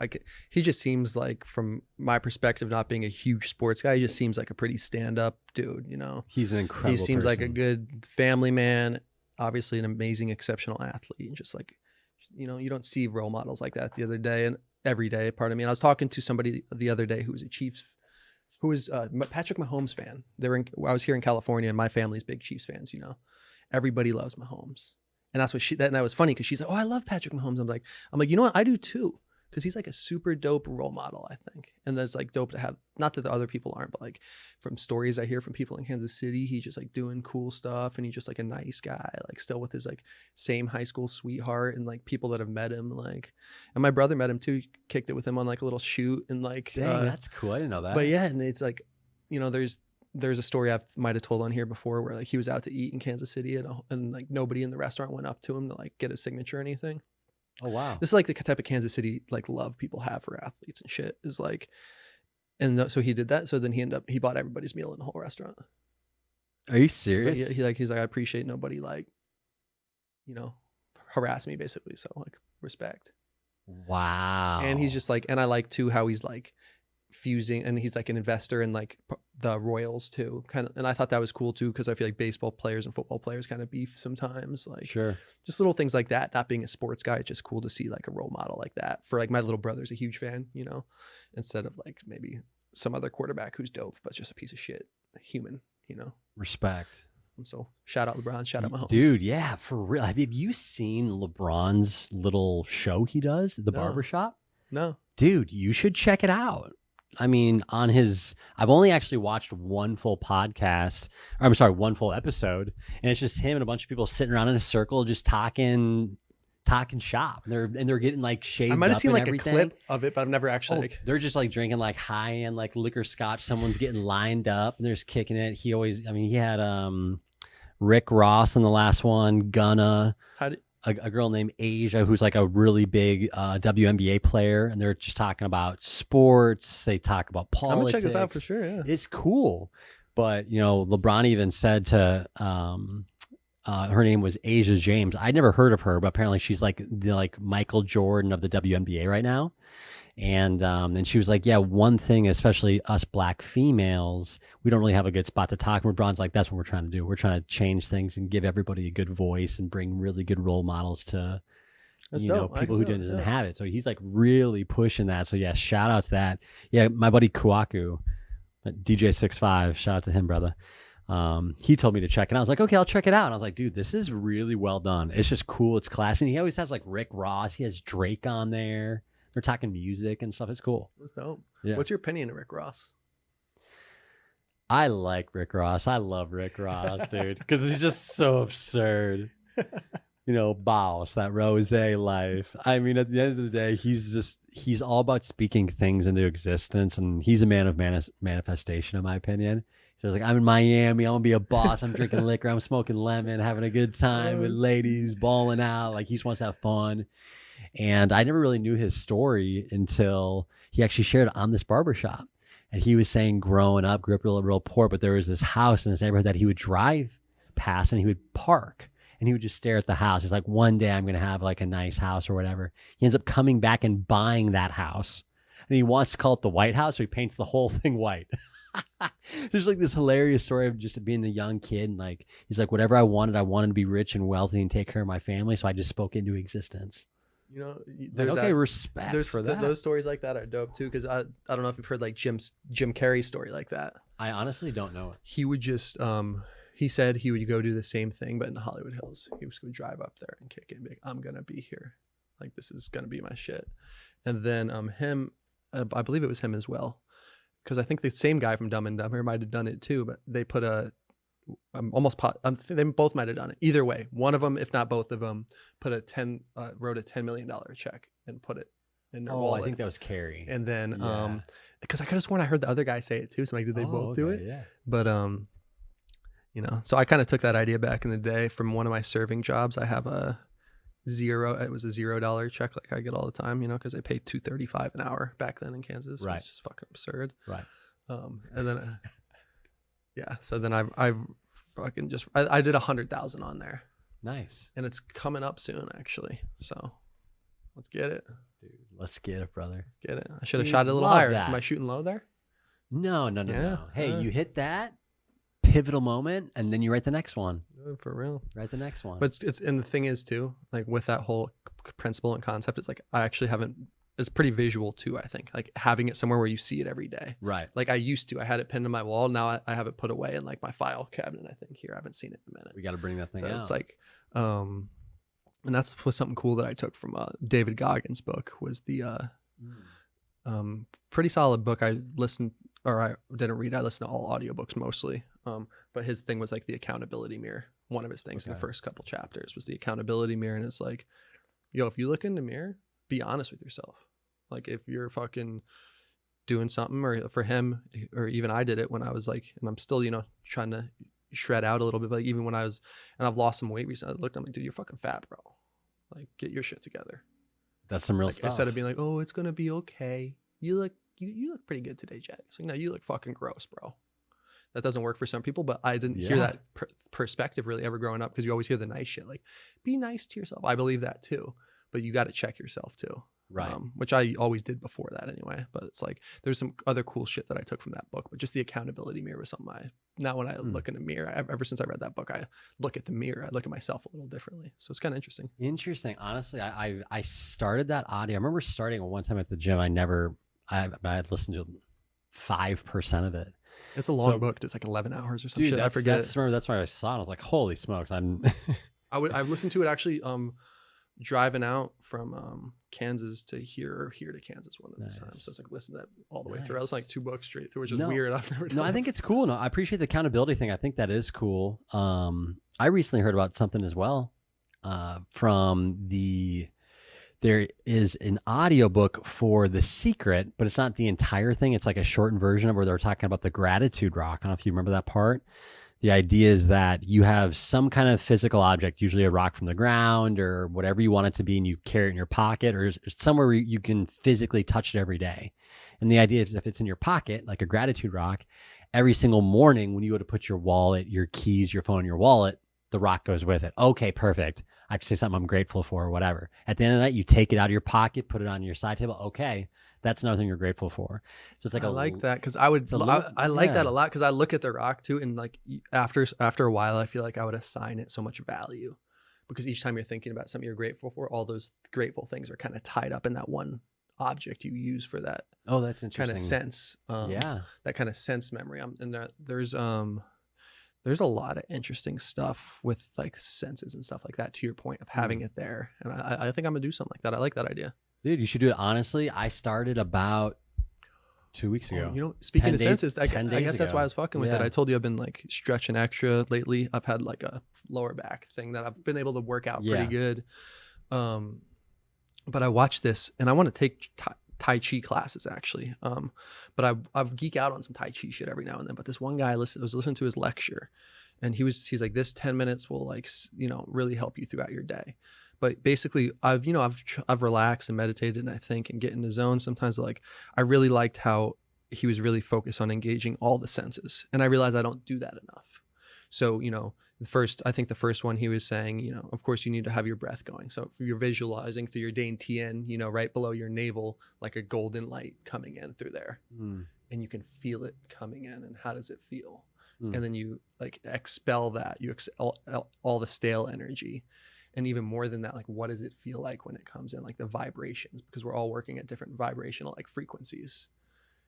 he just seems like, from my perspective, not being a huge sports guy, he just seems like a pretty stand-up dude, you know? He's an incredible He seems like a person. good family man, obviously an amazing, exceptional athlete. And just like, you know, you don't see role models like that the other day and every day, pardon me. And I was talking to somebody the other day who was Patrick Mahomes fan. I was here in California, and my family's big Chiefs fans, you know. Everybody loves Mahomes. And that's what that was funny because she's like, "Oh, I love Patrick Mahomes." I'm like, you know what? I do too, because he's like a super dope role model, I think. And that's like dope to have. Not that the other people aren't, but like from stories I hear from people in Kansas City, he's just like doing cool stuff, and he's just like a nice guy, like still with his like same high school sweetheart and like people that have met him, like. And my brother met him too, kicked it with him on like a little shoot and like. Dang, that's cool. I didn't know that. But yeah, and it's like, you know, there's a story I might have told on here before where like he was out to eat in Kansas City and like nobody in the restaurant went up to him to like get his signature or anything. Oh wow. This is like the type of Kansas City like love people have for athletes and shit, is like, and so he did that. So then he bought everybody's meal in the whole restaurant. Are you He's serious? like, he's like, I appreciate nobody like, you know, harass me basically. So like respect. Wow. And he's just like, and I like too how he's like fusing, and he's like an investor in like the Royals too, kind of. And I thought that was cool too, because I feel like baseball players and football players kind of beef sometimes, like sure. just little things like that. Not being a sports guy, it's just cool to see like a role model like that. For like my little brother's a huge fan, you know, instead of like maybe some other quarterback who's dope but just a piece of shit human, you know. Respect. And so shout out LeBron, shout out Mahomes. Dude, yeah, for real. Have you seen LeBron's little show he does, the No. barbershop? No. Dude, you should check it out. I mean, I've only actually watched one full podcast, or I'm sorry, one full episode, and it's just him and a bunch of people sitting around in a circle just talking shop. And they're getting like shaved. I might have up seen and like everything. a clip of it, but I've never actually like. They're just like drinking like high end like liquor scotch. Someone's getting lined up and they're just kicking it. He had Rick Ross in the last one, Gunna, a girl named Asia who's like a really big WNBA player, and they're just talking about sports. They talk about politics. I'm gonna check this out for sure. Yeah, it's cool. But you know, LeBron even said to her name was Asia James. I'd never heard of her, but apparently she's like the Michael Jordan of the WNBA right now. And she was like, yeah, one thing, especially us black females, we don't really have a good spot to talk. And LeBron's like, that's what we're trying to do. We're trying to change things and give everybody a good voice and bring really good role models to people who doesn't have it. So he's like really pushing that. So yeah, shout out to that. Yeah, my buddy Kuaku, DJ 65, shout out to him, brother. He told me to check it out. I was like, okay, I'll check it out. And I was like, dude, this is really well done. It's just cool. It's classy. And he always has like Rick Ross. He has Drake on there. They're talking music and stuff. It's cool. That's dope. Yeah. What's your opinion of Rick Ross? I like Rick Ross. I love Rick Ross, dude, because he's just so absurd. You know, boss, that rose life. I mean, at the end of the day, he's all about speaking things into existence, and he's a man of manifestation, in my opinion. So it's like, I'm in Miami, I'm gonna be a boss, I'm drinking liquor, I'm smoking lemon, having a good time with ladies, balling out. Like, he just wants to have fun. And I never really knew his story until he actually shared it on this barbershop. And he was saying growing up, grew up real poor, but there was this house in this neighborhood that he would drive past and he would park and he would just stare at the house. He's like, one day I'm going to have like a nice house or whatever. He ends up coming back and buying that house. And he wants to call it the White House, so he paints the whole thing white. There's like this hilarious story of just being a young kid. And like, he's like, whatever I wanted to be rich and wealthy and take care of my family. So I just spoke into existence. You know, Like, there's okay, that, respect there's for that. those stories like that are dope too. Because I don't know if you've heard like Jim Carrey's story like that. I honestly don't know it. He would just he said he would go do the same thing, but in Hollywood Hills. He was going to drive up there and kick it and be like, I'm gonna be here, like this is gonna be my shit. And then I believe it was him as well, because I think the same guy from Dumb and Dumber might have done it too. But they put they both might have done it. Either way, one of them, if not both of them, wrote a $10 million check and put it in their wallet. I think that was Carrie. And then because I could have sworn I heard the other guy say it too. So I'm like, did they both do it? Yeah. But you know, so I kind of took that idea back in the day from one of my serving jobs. I have it was a $0 check like I get all the time, you know, because I paid $2.35 an hour back then in Kansas, Right. which is fucking absurd. Right. And then so then I fucking I did 100,000 on there, Nice. and it's coming up soon actually. So let's get it. Dude, let's get it, brother. Let's get it. I should have Dude, shot it a little love higher. that. Am I shooting low there? No. Yeah. Hey, you hit that pivotal moment and then you write the next one. For real. Write the next one. But it's and the thing is too, like with that whole principle and concept, it's like I actually haven't. It's pretty visual too. I think like having it somewhere where you see it every day. right. Like I used to, I had it pinned to my wall. Now I have it put away in like my file cabinet. I think here I haven't seen it in a minute. We got to bring that thing So out. it's like, and that's was something cool that I took from David Goggins' book was the pretty solid book. I listened or I didn't read. I listened to all audiobooks mostly. But his thing was like the accountability mirror. One of his things in the first couple chapters was the accountability mirror. And it's like, yo, if you look in the mirror, be honest with yourself. Like if you're fucking doing something, or for him, or even I did it when I was like, and I'm still, you know, trying to shred out a little bit. But like even when I was, and I've lost some weight recently, I looked, I'm like, dude, you're fucking fat, bro. Like get your shit together. That's some real Like, stuff. instead of being like, oh, it's gonna be okay. You look pretty good today, Jack. It's like, no, you look fucking gross, bro. That doesn't work for some people, but I didn't hear that perspective really ever growing up, because you always hear the nice shit, like be nice to yourself. I believe that too, but you got to check yourself too. Right. Which I always did before that anyway. But it's like there's some other cool shit that I took from that book, but just the accountability mirror was something now when I look in a mirror, ever since I read that book, I look at the mirror, I look at myself a little differently. So it's kind of interesting. Interesting. Honestly, I started that audio. I remember starting one time at the gym. I had listened to 5% of it. It's a long book. It's like 11 hours or some Dude, shit. I forget. That's why I saw it. I was like, holy smokes. I've listened to it actually driving out from Kansas to here, or here to Kansas one of those times. So it's like listen to that all the way through. I was like 2 books straight through, which is weird. I've never done I think it's cool. No, I appreciate the accountability thing. I think that is cool. I recently heard about something as well there is an audiobook for The Secret, but it's not the entire thing. It's like a shortened version of where they're talking about the gratitude rock. I don't know if you remember that part. The idea is that you have some kind of physical object, usually a rock from the ground or whatever you want it to be, and you carry it in your pocket or somewhere where you can physically touch it every day. And the idea is if it's in your pocket, like a gratitude rock, every single morning when you go to put your wallet, your keys, your phone in your wallet, the rock goes with it. Okay, perfect. I can say something I'm grateful for or whatever. At the end of the night, you take it out of your pocket, put it on your side table. Okay, that's another thing you're grateful for. So it's like I like that because I like that a lot because I look at the rock too, and like after a while, I feel like I would assign it so much value because each time you're thinking about something you're grateful for, all those grateful things are kind of tied up in that one object you use for that. Oh, that's interesting. Kind of sense. That kind of sense memory. And there's a lot of interesting stuff with like senses and stuff like that, to your point of having it there. And I think I'm gonna do something like that. I like that idea. Dude, you should do it. Honestly, I started about 2 weeks ago. You know, speaking of senses, I 10 days guess that's ago. why I was fucking with it. I told you I've been like stretching extra lately. I've had like a lower back thing that I've been able to work out pretty good. But I watched this and I want to take Tai Chi classes actually. But I've geek out on some Tai Chi shit every now and then. But this one guy I was listening to his lecture, and he's like, this 10 minutes will like, you know, really help you throughout your day. But basically I've relaxed and meditated, and I think and get in the zone sometimes. Like I really liked how he was really focused on engaging all the senses. And I realized I don't do that enough. So, you know, I think the first one he was saying, you know, of course you need to have your breath going. So if you're visualizing through your Dantian, you know, right below your navel, like a golden light coming in through there, and you can feel it coming in. And how does it feel? And then you like expel that, you expel all the stale energy. And even more than that, like, what does it feel like when it comes in, like the vibrations, because we're all working at different vibrational like frequencies.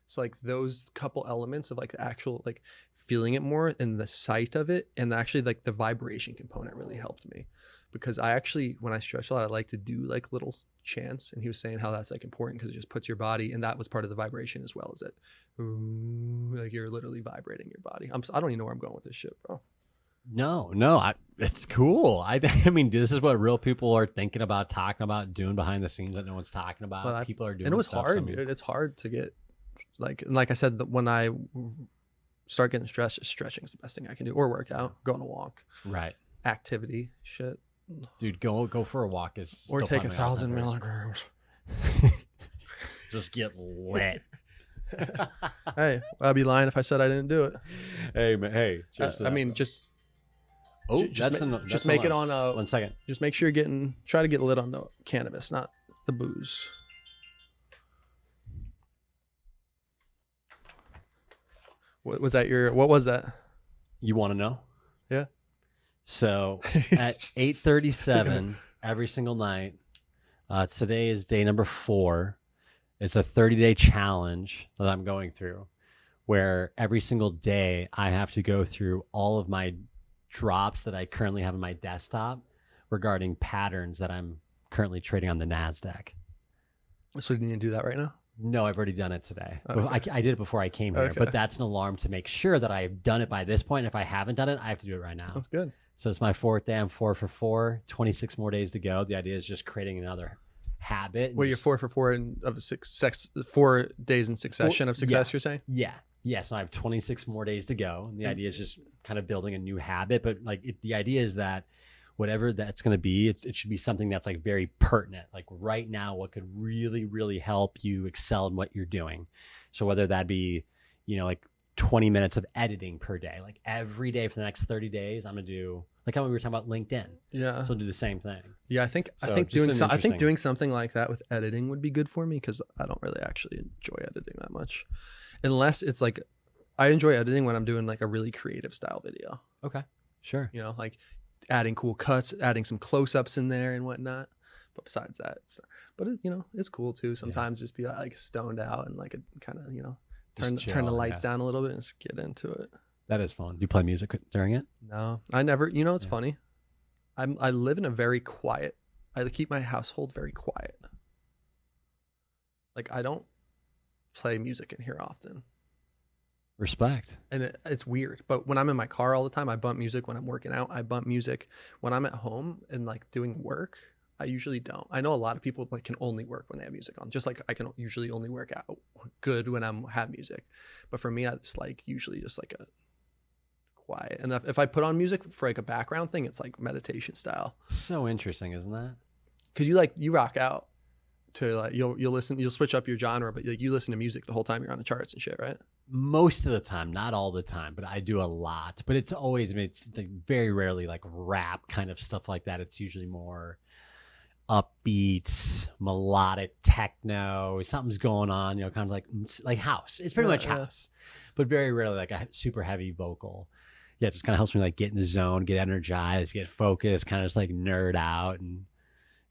So like those couple elements of like the actual like feeling it more and the sight of it, and actually like the vibration component really helped me, because I actually, when I stretch a lot, I like to do like little chants, and he was saying how that's like important because it just puts your body, and that was part of the vibration as well, as it like you're literally vibrating your body. I don't even know where I'm going with this shit, bro. No, it's cool. I mean, this is what real people are thinking about, talking about, doing behind the scenes that no one's talking about. But People are doing, and it was stuff, hard, so, I mean, dude. It's hard to get like I said, that when I start getting stressed, just stretching is the best thing I can do, or work out, go on a walk, right? activity, shit, Dude, go for a walk is or still take probably my all-time 1,000 favorite. milligrams. Just get lit. Hey, I'd be lying if I said I didn't do it. Hey, man, hey. cheers to I that, mean, bro. just oh, just that's make it alarm. on 1 second. just make sure you're try to get lit on the cannabis, not the booze. What was that? You want to know? Yeah. So at 8:37 every single night. Today is day number 4. It's a 30-day challenge that I'm going through, where every single day I have to go through all of my drops that I currently have on my desktop regarding patterns that I'm currently trading on the NASDAQ. So you need to do that right now? No, I've already done it today. Okay. I did it before I came here, Okay. but that's an alarm to make sure that I've done it by this point. If I haven't done it, I have to do it right now. That's good. So it's my 4th day. I'm 4 for 4, 26 more days to go. The idea is just creating another habit. Well, you're 4 for 4 of 4 days in succession of success, yeah. you're saying? Yeah. So I have 26 more days to go. And the idea is just kind of building a new habit. But like the idea is that whatever that's going to be, it should be something that's like very pertinent. Like right now, what could really, really help you excel in what you're doing. So whether that be, you know, like 20 minutes of editing per day, like every day for the next 30 days, I'm going to do, like how we were talking about LinkedIn. Yeah. So I'll do the same thing. Yeah, I think doing something like that with editing would be good for me, because I don't really actually enjoy editing that much, unless it's like I enjoy editing when I'm doing like a really creative style video. Okay, sure. You know, like adding cool cuts, adding some close-ups in there and whatnot. But besides that, you know, it's cool too. Sometimes just be like stoned out and like kind of, you know, turn the lights down a little bit and just get into it. That is fun. Do you play music during it? No, I never. You know, it's funny. I live in a very quiet. I keep my household very quiet. Like I don't play music in here often. Respect. And it's weird, but when I'm in my car all the time, I bump music. When I'm working out, I bump music. When I'm at home and like doing work, I usually don't. I know a lot of people like can only work when they have music on, just like I can usually only work out good when I have music. But for me, it's like usually just like a quiet. And if I put on music for like a background thing, it's like meditation style. So interesting, isn't that? Because you rock out to like you'll switch up your genre, but like you listen to music the whole time you're on the charts and shit, right? Most of the time, not all the time, but I do a lot. But it's like very rarely like rap kind of stuff like that. It's usually more upbeat, melodic techno. Something's going on, you know, kind of like house. It's pretty much house, but very rarely like a super heavy vocal. Yeah, it just kind of helps me like get in the zone, get energized, get focused, kind of just like nerd out, and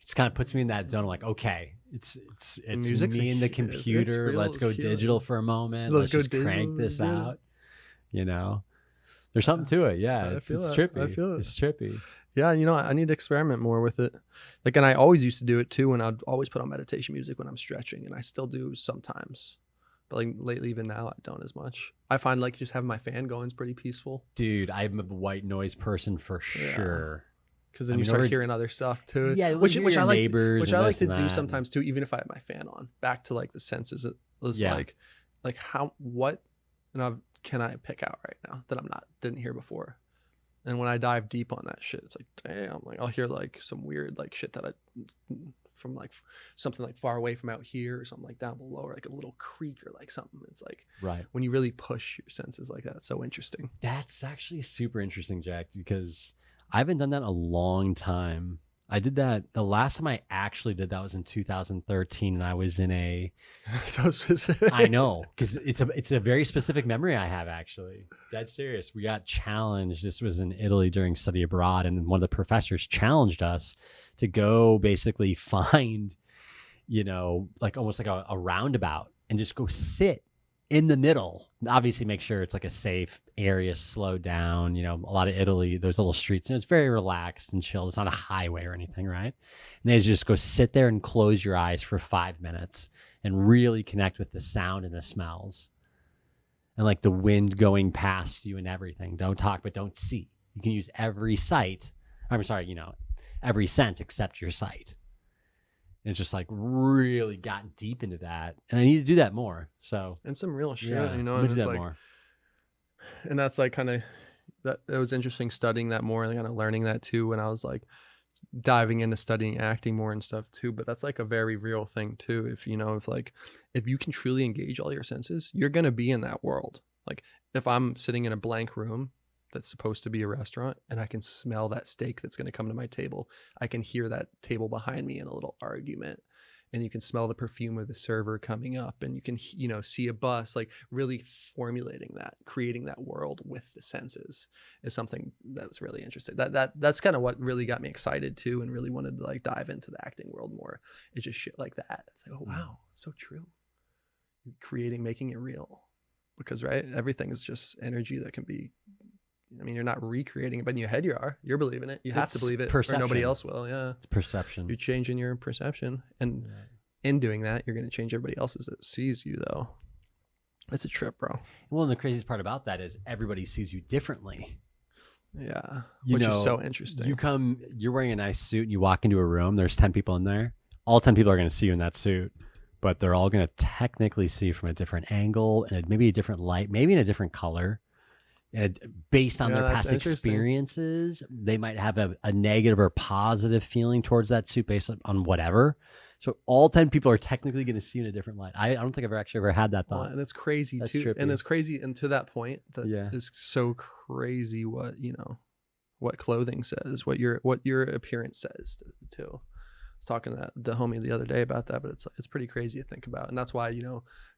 it just kind of puts me in that zone. I'm like, okay, it's me and the computer. Let's go digital for a moment. Let's just crank this out. You know, there's something to it. Yeah, it's trippy. I feel it. It's trippy. Yeah, you know, I need to experiment more with it. Like, and I always used to do it too, and I'd always put on meditation music when I'm stretching, and I still do sometimes. But like lately, even now, I don't as much. I find like just having my fan going is pretty peaceful. Dude, I'm a white noise person for sure. Because then you start hearing other stuff too. Yeah, which I like. Neighbors, which I like to do and sometimes too, even if I have my fan on. Back to like the senses. It was like what can I pick out right now that didn't hear before? And when I dive deep on that shit, it's like, damn, like I'll hear like some weird like shit that I from like something like far away from out here or something like down below or like a little creek or like something. It's like Right. when you really push your senses like that, it's so interesting. That's actually super interesting, Jack, because I haven't done that in a long time. I did that the last time I actually did that was in 2013, and I was in a. So specific. I know, because it's a very specific memory I have, actually. Dead serious. We got challenged. This was in Italy during study abroad, and one of the professors challenged us to go basically find, like almost like a roundabout and just go sit in the middle. Obviously, make sure it's like a safe area, slow down. A lot of Italy, those little streets, and it's very relaxed and chill. It's not a highway or anything, right? And they just go sit there and close your eyes for 5 minutes and really connect with the sound and the smells and like the wind going past you and everything. Don't talk, but don't see. You can use every sight. I'm sorry, every sense except your sight. And it's just like really got deep into that, and I need to do that more. So And some real shit, yeah, and I'm gonna do it's that like, more. and that's like kind of that. It was interesting studying that more and kind of learning that too when I was like diving into studying acting more and stuff too. But that's like a very real thing too. If you can truly engage all your senses, you're gonna be in that world. Like if I'm sitting in a blank room that's supposed to be a restaurant and I can smell that steak that's going to come to my table, I can hear that table behind me in a little argument, and you can smell the perfume of the server coming up, and you can see a bus. Like really formulating that, creating that world with the senses is something that was really interesting. That's kind of what really got me excited too, and really wanted to like dive into the acting world more. It's just shit like that. It's like, oh wow, it's so true. Making it real, because right, everything is just energy that can be. I mean, you're not recreating it, but in your head you're believing it. You have to believe it, or nobody else will. Yeah, it's perception. You're changing your perception, and in doing that, you're going to change everybody else's that sees you. Though, it's a trip, bro. Well, and the craziest part about that is everybody sees you differently. Yeah, which is so interesting. You're wearing a nice suit, and you walk into a room. There's 10 people in there. All 10 people are going to see you in that suit, but they're all going to technically see you from a different angle and maybe a different light, maybe in a different color. And based on their past experiences, they might have a negative or positive feeling towards that suit based on whatever. So all 10 people are technically going to see you in a different light. I don't think I've actually ever had that thought. And it's crazy too. Trippy. And it's crazy. And to that point, is so crazy what clothing says, what your appearance says too. I was talking to the homie the other day about that, but it's pretty crazy to think about. And that's why,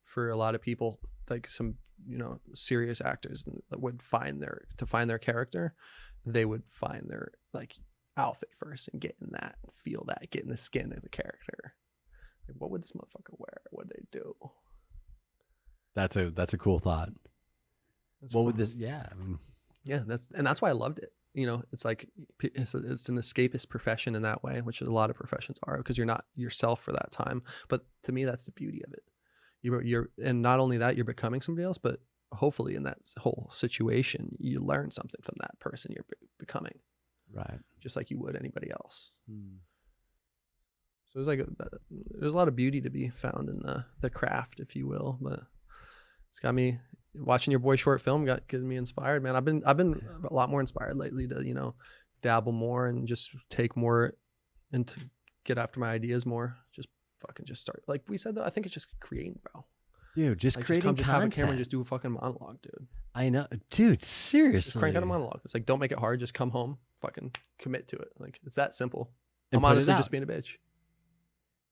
for a lot of people, like some, serious actors that would find their character, they would find their like outfit first and get in the skin of the character. Like, what would this motherfucker wear? What would they do? That's a cool thought. Would this? Yeah, I mean, yeah, that's why I loved it. It's like it's an escapist profession in that way, which a lot of professions are, because you're not yourself for that time. But to me, that's the beauty of it. You're and not only that, you're becoming somebody else, but hopefully in that whole situation, you learn something from that person you're becoming, right? Just like you would anybody else. So there's a lot of beauty to be found in the craft, if you will. But it's got me watching your boy short film, getting me inspired, man. I've been a lot more inspired lately to dabble more and just take more and to get after my ideas more. Just start, like we said though. I think it's just creating, bro. Dude, just creating just content. Have a camera and just do a fucking monologue, dude. I know, dude. Seriously, just crank out a monologue. It's like, don't make it hard. Just come home, fucking commit to it. Like it's that simple. And I'm honestly just being a bitch.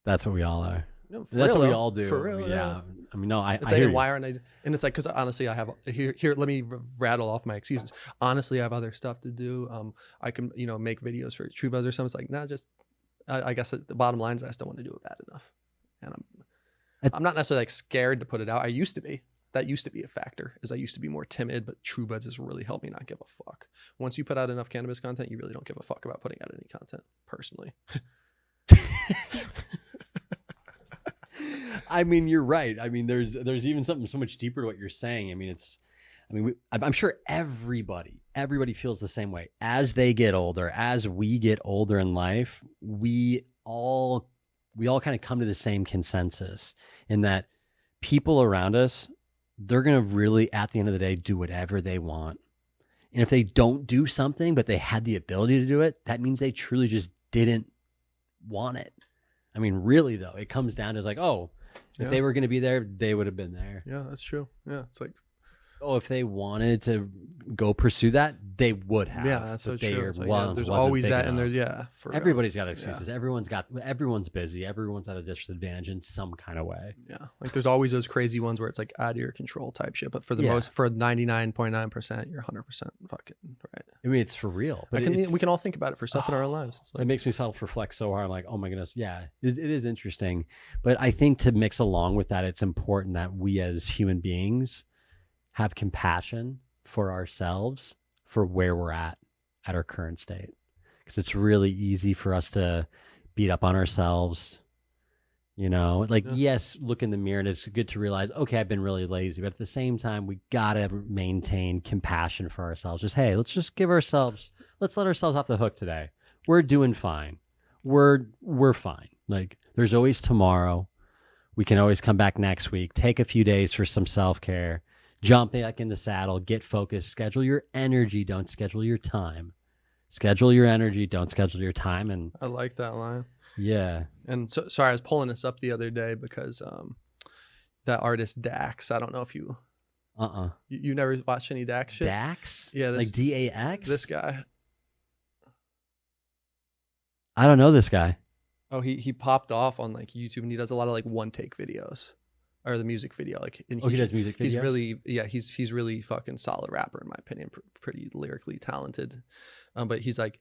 That's what we all are. That's what we all do. For real, yeah. I mean, no, it's like, why aren't I? And it's like, because honestly, I have here. Let me rattle off my excuses. Honestly, I have other stuff to do. I can make videos for True Buzz or something. It's like, nah, just. I guess the bottom line is I still want to do it bad enough, and I'm not necessarily like scared to put it out. I used to be. That used to be a factor, as I used to be more timid. But True Buds has really helped me not give a fuck. Once you put out enough cannabis content, you really don't give a fuck about putting out any content. Personally. I mean, you're right. I mean, there's even something so much deeper to what you're saying. I mean, I'm sure everybody feels the same way. As they get older, as we get older in life, we all kind of come to the same consensus in that people around us, they're going to really, at the end of the day, do whatever they want. And if they don't do something, but they had the ability to do it, that means they truly just didn't want it. I mean, really though, it comes down to like, oh, if Yeah. they were going to be there, they would have been there. Yeah, that's true. Yeah, it's like, Oh, if they wanted to go pursue that, they would have. yeah, that's so but they true. It's like, there's wasn't always big that, and enough. there's for real. Everybody's got excuses. Everyone's busy. Everyone's at a disadvantage in some kind of way. Yeah, like there's always those crazy ones where it's like out of your control type shit. But for the Yeah. for 99.9%, you're 100% fucking right. I mean, it's for real. But We can all think about it for stuff in our own lives. It's it like, makes me self-reflect so hard. I'm like, oh my goodness, yeah, it is interesting. But I think to mix along with that, it's important that we as human beings have compassion for ourselves for where we're at our current state. Because it's really easy for us to beat up on ourselves. You know, like, yes, look in the mirror and it's good to realize, okay, I've been really lazy. But at the same time, we got to maintain compassion for ourselves. Just, hey, let's let ourselves off the hook today. We're doing fine. We're fine. Like, there's always tomorrow. We can always come back next week, take a few days for some self-care, jump back in the saddle, get focused, schedule your energy, don't schedule your time. Schedule your energy, don't schedule your time. And I like that line. yeah. And so, sorry, I was pulling this up the other day because that artist Dax. I don't know if you you never watched any Dax shit. Dax? Yeah, like DAX? This guy. I don't know this guy. Oh, he popped off on like YouTube, and he does a lot of like one take videos, or the music video. Like, and He does music videos? He's really, he's really fucking solid rapper in my opinion. Pretty lyrically talented. But he's like,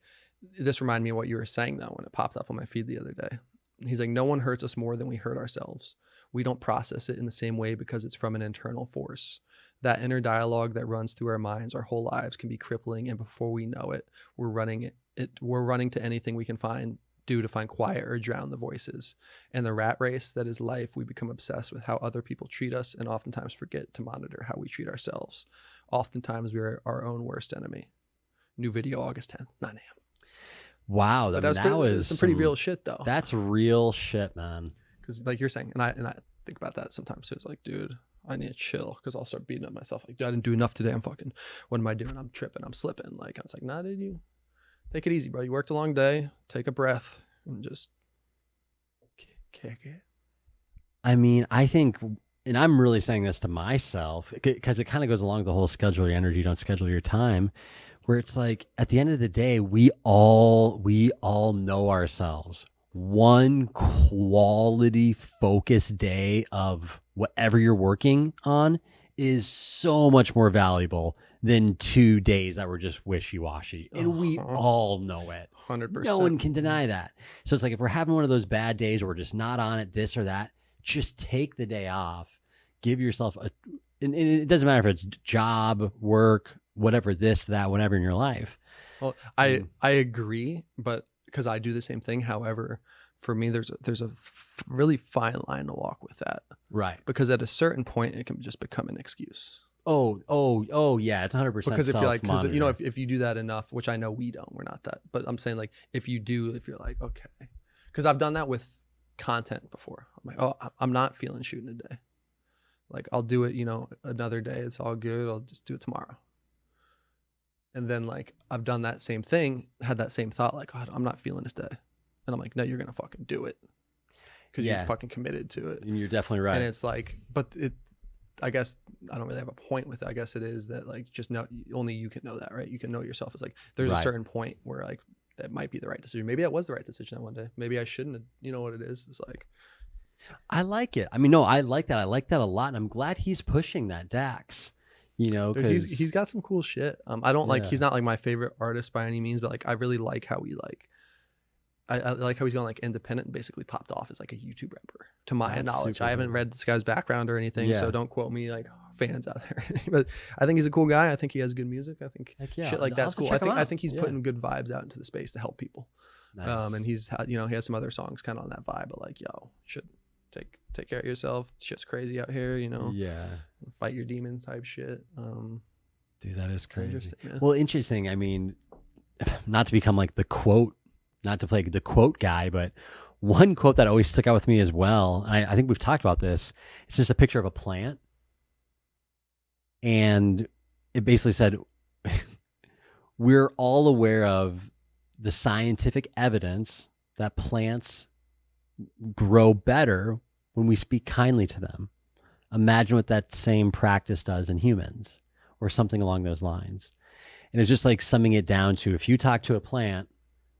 this reminded me of what you were saying though when it popped up on my feed the other day. He's like, no one hurts us more than we hurt ourselves. We don't process it in the same way because it's from an internal force. That inner dialogue that runs through our minds our whole lives can be crippling, and before we know it, we're running to anything we can do to find quiet or drown the voices. And the rat race that is life, we become obsessed with how other people treat us and oftentimes forget to monitor how we treat ourselves. Oftentimes we're our own worst enemy. New video August 10th, 9 a.m. Wow, But that was some pretty real shit though. That's real shit, man. Because like you're saying, and I think about that sometimes too. It's like, dude, I need to chill because I'll start beating up myself. Like, dude, I didn't do enough today. What am I doing? I'm tripping. I'm slipping. Like, I was like, nah, dude, you take it easy, bro. You worked a long day. Take a breath and just kick it. I mean, I think, and I'm really saying this to myself because it kind of goes along the whole schedule your energy, don't schedule your time, where it's like at the end of the day, we all know ourselves. One quality focused day of whatever you're working on is so much more valuable than 2 days that were just wishy-washy. And we all know it. 100%. No one can deny that. So it's like if we're having one of those bad days where we're just not on it, this or that, just take the day off. Give yourself and it doesn't matter if it's job, work, whatever, this, that, whatever in your life. Well, I agree, but because I do the same thing. However, for me, there's a really fine line to walk with that. Right. Because at a certain point, it can just become an excuse. Oh, yeah, it's 100%. Because if you're like, because you know, if you do that enough, which I know we're not that, but I'm saying like, if you're like, okay, because I've done that with content before. I'm like, oh, I'm not feeling shooting today. Like, I'll do it, another day. It's all good. I'll just do it tomorrow. And then like, I've done that same thing, had that same thought, like, God, I'm not feeling this day. And I'm like, no, you're going to fucking do it. Because you're fucking committed to it. And you're definitely right. And it's like, I guess I don't really have a point with it. I guess it is that like, just know, only you can know that, right? You can know yourself. It's like, there's a certain point where like, that might be the right decision. Maybe that was the right decision that one day. Maybe I shouldn't have, you know what it is? It's like, I like it. I mean, no, I like that. I like that a lot. And I'm glad he's pushing that Dax, dude, he's got some cool shit. I don't like, he's not like my favorite artist by any means, but like, I really like how he like, I like how he's going like independent and basically popped off as like a YouTube rapper to my knowledge. I haven't read this guy's background or anything, so don't quote me like fans out there. But I think he's a cool guy. I think he has good music. I think shit like that's cool. I think he's putting good vibes out into the space to help people. Nice. And he's he has some other songs kind of on that vibe, but like, yo, should take care of yourself. Shit's crazy out here, fight your demons type shit. Dude, that is crazy. Interesting, well, interesting. I mean, not to become like not to play the quote guy, but one quote that always stuck out with me as well, I think we've talked about this, it's just a picture of a plant. And it basically said, we're all aware of the scientific evidence that plants grow better when we speak kindly to them. Imagine what that same practice does in humans or something along those lines. And it's just like summing it down to, if you talk to a plant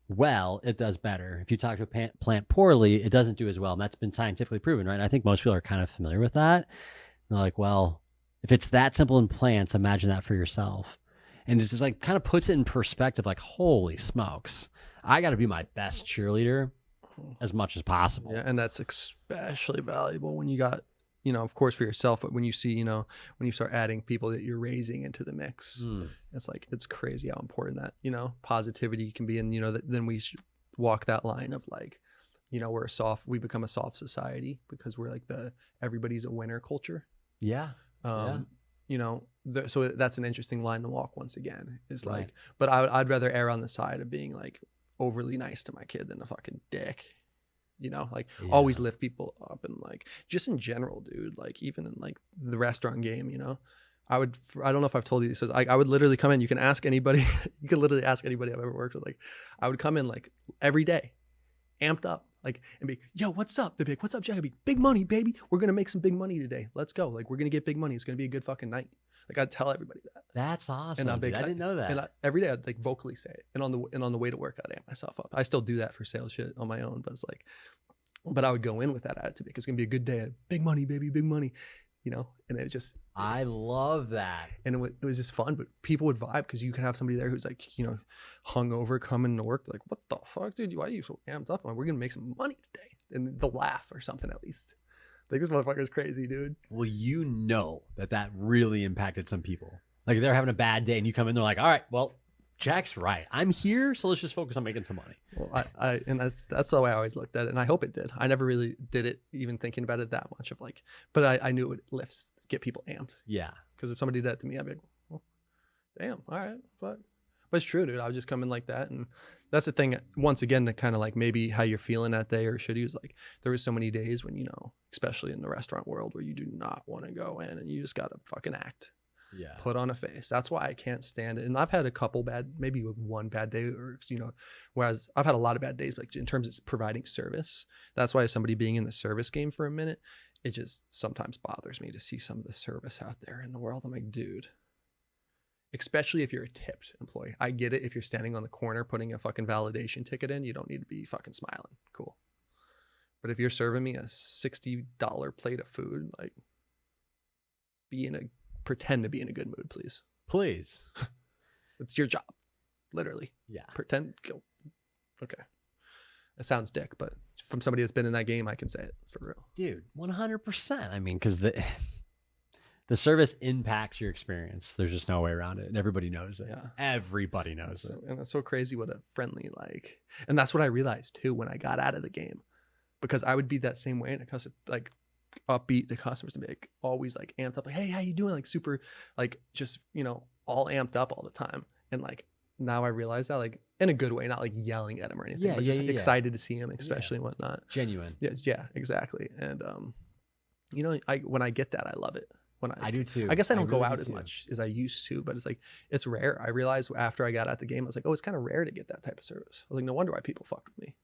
well, it does better. If you talk to a plant poorly, it doesn't do as well. And that's been scientifically proven, right? And I think most people are kind of familiar with that. And they're like, well, if it's that simple in plants, imagine that for yourself. And it's just like kind of puts it in perspective, like, holy smokes, I got to be my best cheerleader as much as possible. Yeah, and that's especially valuable when you got, you know, of course for yourself, but when you see, you know, when you start adding people that you're raising into the mix, it's like, it's crazy how important that, you know, positivity can be. And, you know, then we should walk that line of like, you know, we become a soft society because we're like everybody's a winner culture. Yeah. You know, so that's an interesting line to walk once again, is like, Right. but I'd rather err on the side of being like overly nice to my kid than a fucking dick. You know, like always lift people up, and like just in general, dude, like even in like the restaurant game, you know, I don't know if I've told you this, I would literally come in, you can ask anybody, you can literally ask anybody I've ever worked with, like I would come in like every day, amped up, like, and be, yo, what's up? They'd be like, what's up, Jack? I'd be, big money, baby. We're going to make some big money today. Let's go. Like, we're going to get big money. It's going to be a good fucking night. Like, I'd tell everybody that. That's awesome. And I didn't know that. And every day I'd like vocally say it. And on the way to work, I'd amp myself up. I still do that for sales shit on my own, but it's like, but I would go in with that attitude because it's going to be a good day. Big money, baby, big money. You know, and it just, I love that. and it was just fun, but people would vibe because you could have somebody there who's like, you know, hungover coming to work, like, what the fuck, dude? Why are you so amped up? I'm like, we're gonna make some money today, and they'll laugh or something at least. Like, this motherfucker's crazy, dude. Well, you know that really impacted some people. Like, they're having a bad day and you come in, they're like, all right, well, Jack's right. I'm here, so let's just focus on making some money. Well, and that's the way I always looked at it, and I hope it did. I never really did it, even thinking about it that much of like, but I knew it would get people amped. Yeah. Because if somebody did that to me, I'd be like, well, damn, all right, but it's true, dude. I would just come in like that, and that's the thing. Once again, to kind of like maybe how you're feeling that day or should you, is like there was so many days when, you know, especially in the restaurant world, where you do not want to go in and you just gotta fucking act. Yeah. Put on a face. That's why I can't stand it. And I've had a couple maybe one bad day, or, you know, whereas I've had a lot of bad days, but in terms of providing service, that's why somebody being in the service game for a minute, it just sometimes bothers me to see some of the service out there in the world. I'm like, dude, especially if you're a tipped employee. I get it. If you're standing on the corner putting a fucking validation ticket in, you don't need to be fucking smiling. Cool. But if you're serving me a $60 plate of food, like, pretend to be in a good mood, please. Please. It's your job, literally. Yeah. Pretend. Go. Okay. It sounds dick, but from somebody that's been in that game, I can say it for real. Dude, 100%. I mean, because the service impacts your experience. There's just no way around it. And everybody knows it. Yeah. Everybody knows it. And it's so crazy what a friendly, like, and that's what I realized too when I got out of the game, because I would be that same way in a customer, like, upbeat to customers and be like always like amped up, like, hey, how you doing? Like super, like, just, you know, all amped up all the time. And like now I realize that, like, in a good way, not like yelling at him or anything, but just excited to see him, especially and whatnot. Genuine. Yeah, exactly. And you know, when I get that, I love it. When I do too. I guess I don't really go out as much as I used to, but it's like, it's rare. I realized after I got out the game, I was like, oh, it's kind of rare to get that type of service. I was like, no wonder why people fucked with me,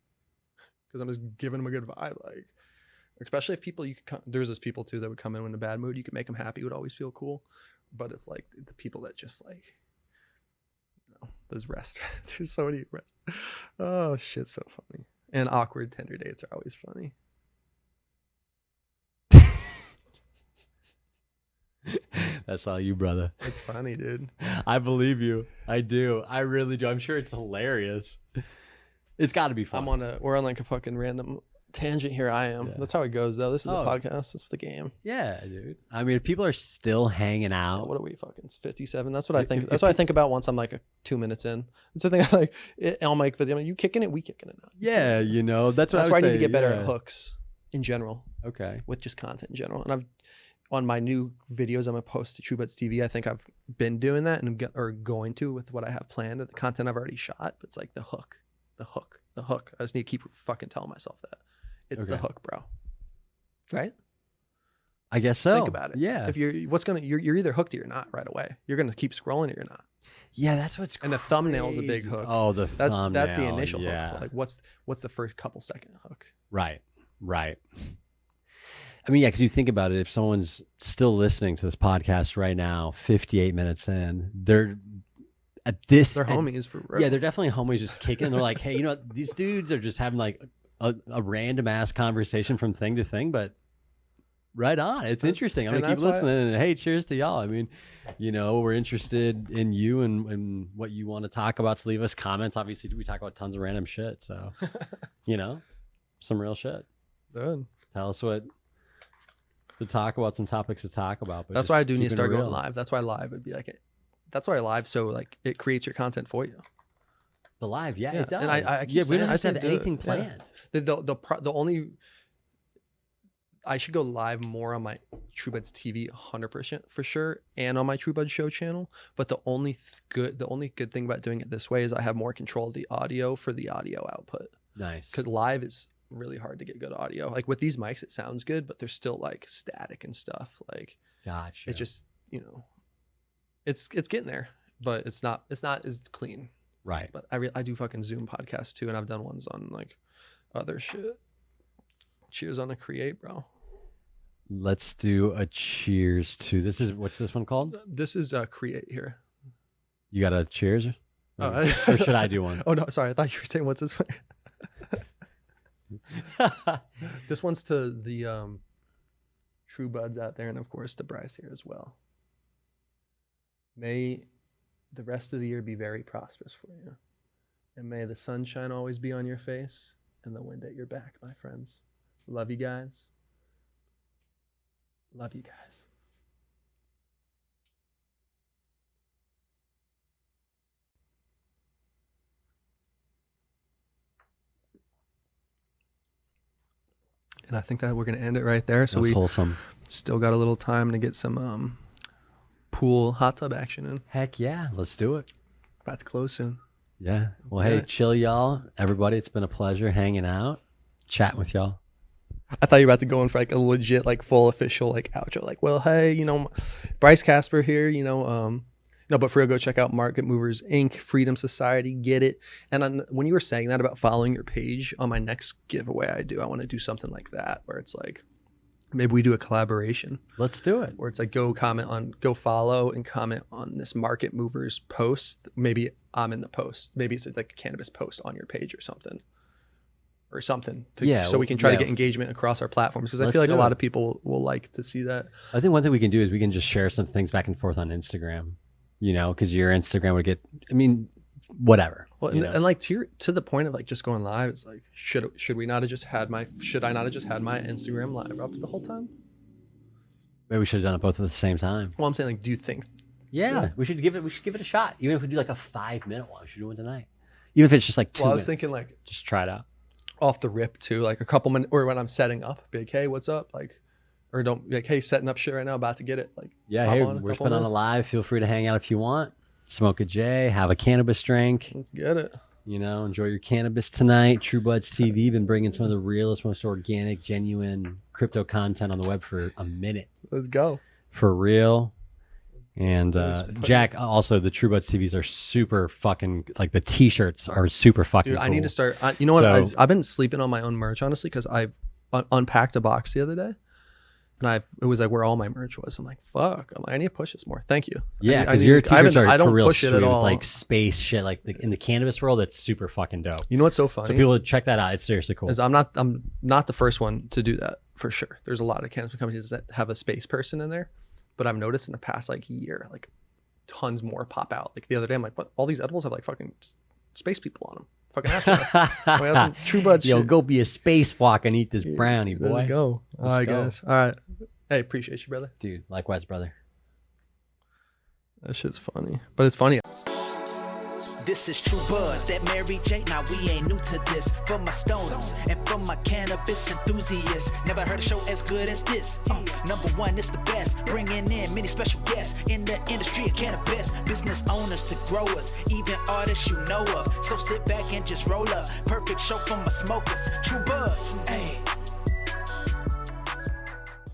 because I'm just giving them a good vibe. Like, especially if people, there's those people too that would come in a bad mood, you could make them happy, would always feel cool. But it's like the people that just like, you know, those restaurants, there's so many oh shit, so funny. And awkward Tinder dates are always funny. That's all you, brother. It's funny, dude. I believe you. I do. I really do. I'm sure it's hilarious. It's got to be fun. We're on like a fucking random tangent here. I am. Yeah. That's how it goes, though. This is a podcast. This is the game. Yeah, dude. I mean, if people are still hanging out. Yeah, what are we fucking 57? That's what I think. That's what I think about once I'm like 2 minutes in. It's the thing I like. I'll make video. You kicking it? We kicking it now. Yeah, you know, that's why I need to get better at hooks in general. Okay. With just content in general. And I've, on my new videos I'm gonna post to TrueBuds TV, I think I've been doing that and going to with what I have planned, the content I've already shot. But it's like the hook. I just need to keep fucking telling myself that. It's the hook, bro. Right? I guess so. Think about it. Yeah. If you're either hooked or you're not right away. You're gonna keep scrolling or you're not. Yeah, that's what's and the thumbnail's a big hook. Oh, the thumbnail. That's the initial hook. Like what's the first couple second hook? Right. Right. I mean, yeah, because you think about it, if someone's still listening to this podcast right now, 58 minutes in, they're homies for real. Yeah, they're definitely homies just kicking. They're like, hey, you know what? These dudes are just having like a random ass conversation from thing to thing, but right on. It's interesting. I'm going to keep listening. And hey, cheers to y'all. I mean, you know, we're interested in you and what you want to talk about. So leave us comments. Obviously, we talk about tons of random shit. So, you know, some real shit. Good. Tell us what to talk about, some topics to talk about. But that's why I do need to start going live. That's why live would be like that's why live, so like it creates your content for you. The live, yeah, it does. And I keep we don't have to saying have anything planned. Yeah. The only I should go live more on my TrueBuds TV 100% for sure, and on my TrueBuds Show channel. But the only good thing about doing it this way is I have more control of the audio for the audio output. Nice. Because live is really hard to get good audio. Like with these mics, it sounds good, but there's still like static and stuff. Like, gotcha. It just, you know, it's getting there, but it's not as clean. Right. But I do fucking Zoom podcasts too, and I've done ones on like other shit. Cheers on a create, bro. Let's do a cheers to what's this one called? This is create here. You got a cheers? Or should I do one? Oh no, sorry. I thought you were saying what's this one? This one's to the True Buds out there, and of course to Bryce here as well. May the rest of the year be very prosperous for you, and may the sunshine always be on your face and the wind at your back, my friends. Love you guys. Love you guys. And I think that we're going to end it right there. So That's wholesome. Still got a little time to get some pool hot tub action in. Heck yeah. Let's do it. About to close soon. Yeah. Well, hey, chill, y'all. Everybody, it's been a pleasure hanging out, chatting with y'all. I thought you were about to go in for like a legit, like full official, like outro. Like, well, hey, you know, Bryce Casper here, you know, no, but for real, go check out Market Movers Inc., Freedom Society, get it. And when you were saying that about following your page, on my next giveaway I want to do something like that, where it's like, maybe we do a collaboration. Let's do it. Where it's like, go follow and comment on this Market Movers post. Maybe I'm in the post. Maybe it's like a cannabis post on your page or something. So we can try to get engagement across our platforms, because I feel like a lot of people will like to see that. I think one thing we can do is we can just share some things back and forth on Instagram, you know, because your Instagram would get, I mean, whatever. Well, and like to the point of like just going live, it's like, should I not have just had my Instagram live up the whole time? Maybe we should have done it both at the same time. Well, I'm saying, like, do you think? Yeah, we should give it a shot. Even if we do like a 5-minute one, we should do one tonight. Even if it's just like 2 minutes. Well, I was thinking like, just try it out. Off the rip too, like a couple minutes, or when I'm setting up, be like, hey, what's up? Like, or don't like, hey, setting up shit right now, about to get it. Like, yeah, hey, we're putting on a live. Feel free to hang out if you want. Smoke a J, have a cannabis drink. Let's get it. You know, enjoy your cannabis tonight. TrueBuds TV been bringing some of the realest, most organic, genuine crypto content on the web for a minute. Let's go. For real. And Jack, also the TrueBuds TVs are super fucking, like the t-shirts are super fucking Dude, cool. I need to start. You know what? I've been sleeping on my own merch, honestly, because I unpacked a box the other day, and it was like where all my merch was. I'm like, fuck. I need to push this more. Thank you. Yeah, because your t-shirts are for real push it at all. Like space shit, like in the cannabis world, that's super fucking dope. You know what's so funny? So people check that out. It's seriously cool. I'm not the first one to do that, for sure. There's a lot of cannabis companies that have a space person in there. But I've noticed in the past like year, like tons more pop out. Like the other day, I'm like, what? All these edibles have like fucking space people on them. Fucking astronauts. We have some TrueBuds Yo, shit. go be a spacewalk and eat this brownie, boy. There we go. All right, guys. All right. Hey, appreciate you, brother. Dude, likewise, brother. That shit's funny. But it's funny. This is TrueBuds, that Mary J. Now we ain't new to this. For my stoners and for my cannabis enthusiasts, never heard a show as good as this. Number one, it's the best. Bringing in many special guests in the industry of cannabis. Business owners to growers, even artists you know of. So sit back and just roll up. Perfect show for my smokers. TrueBuds, hey.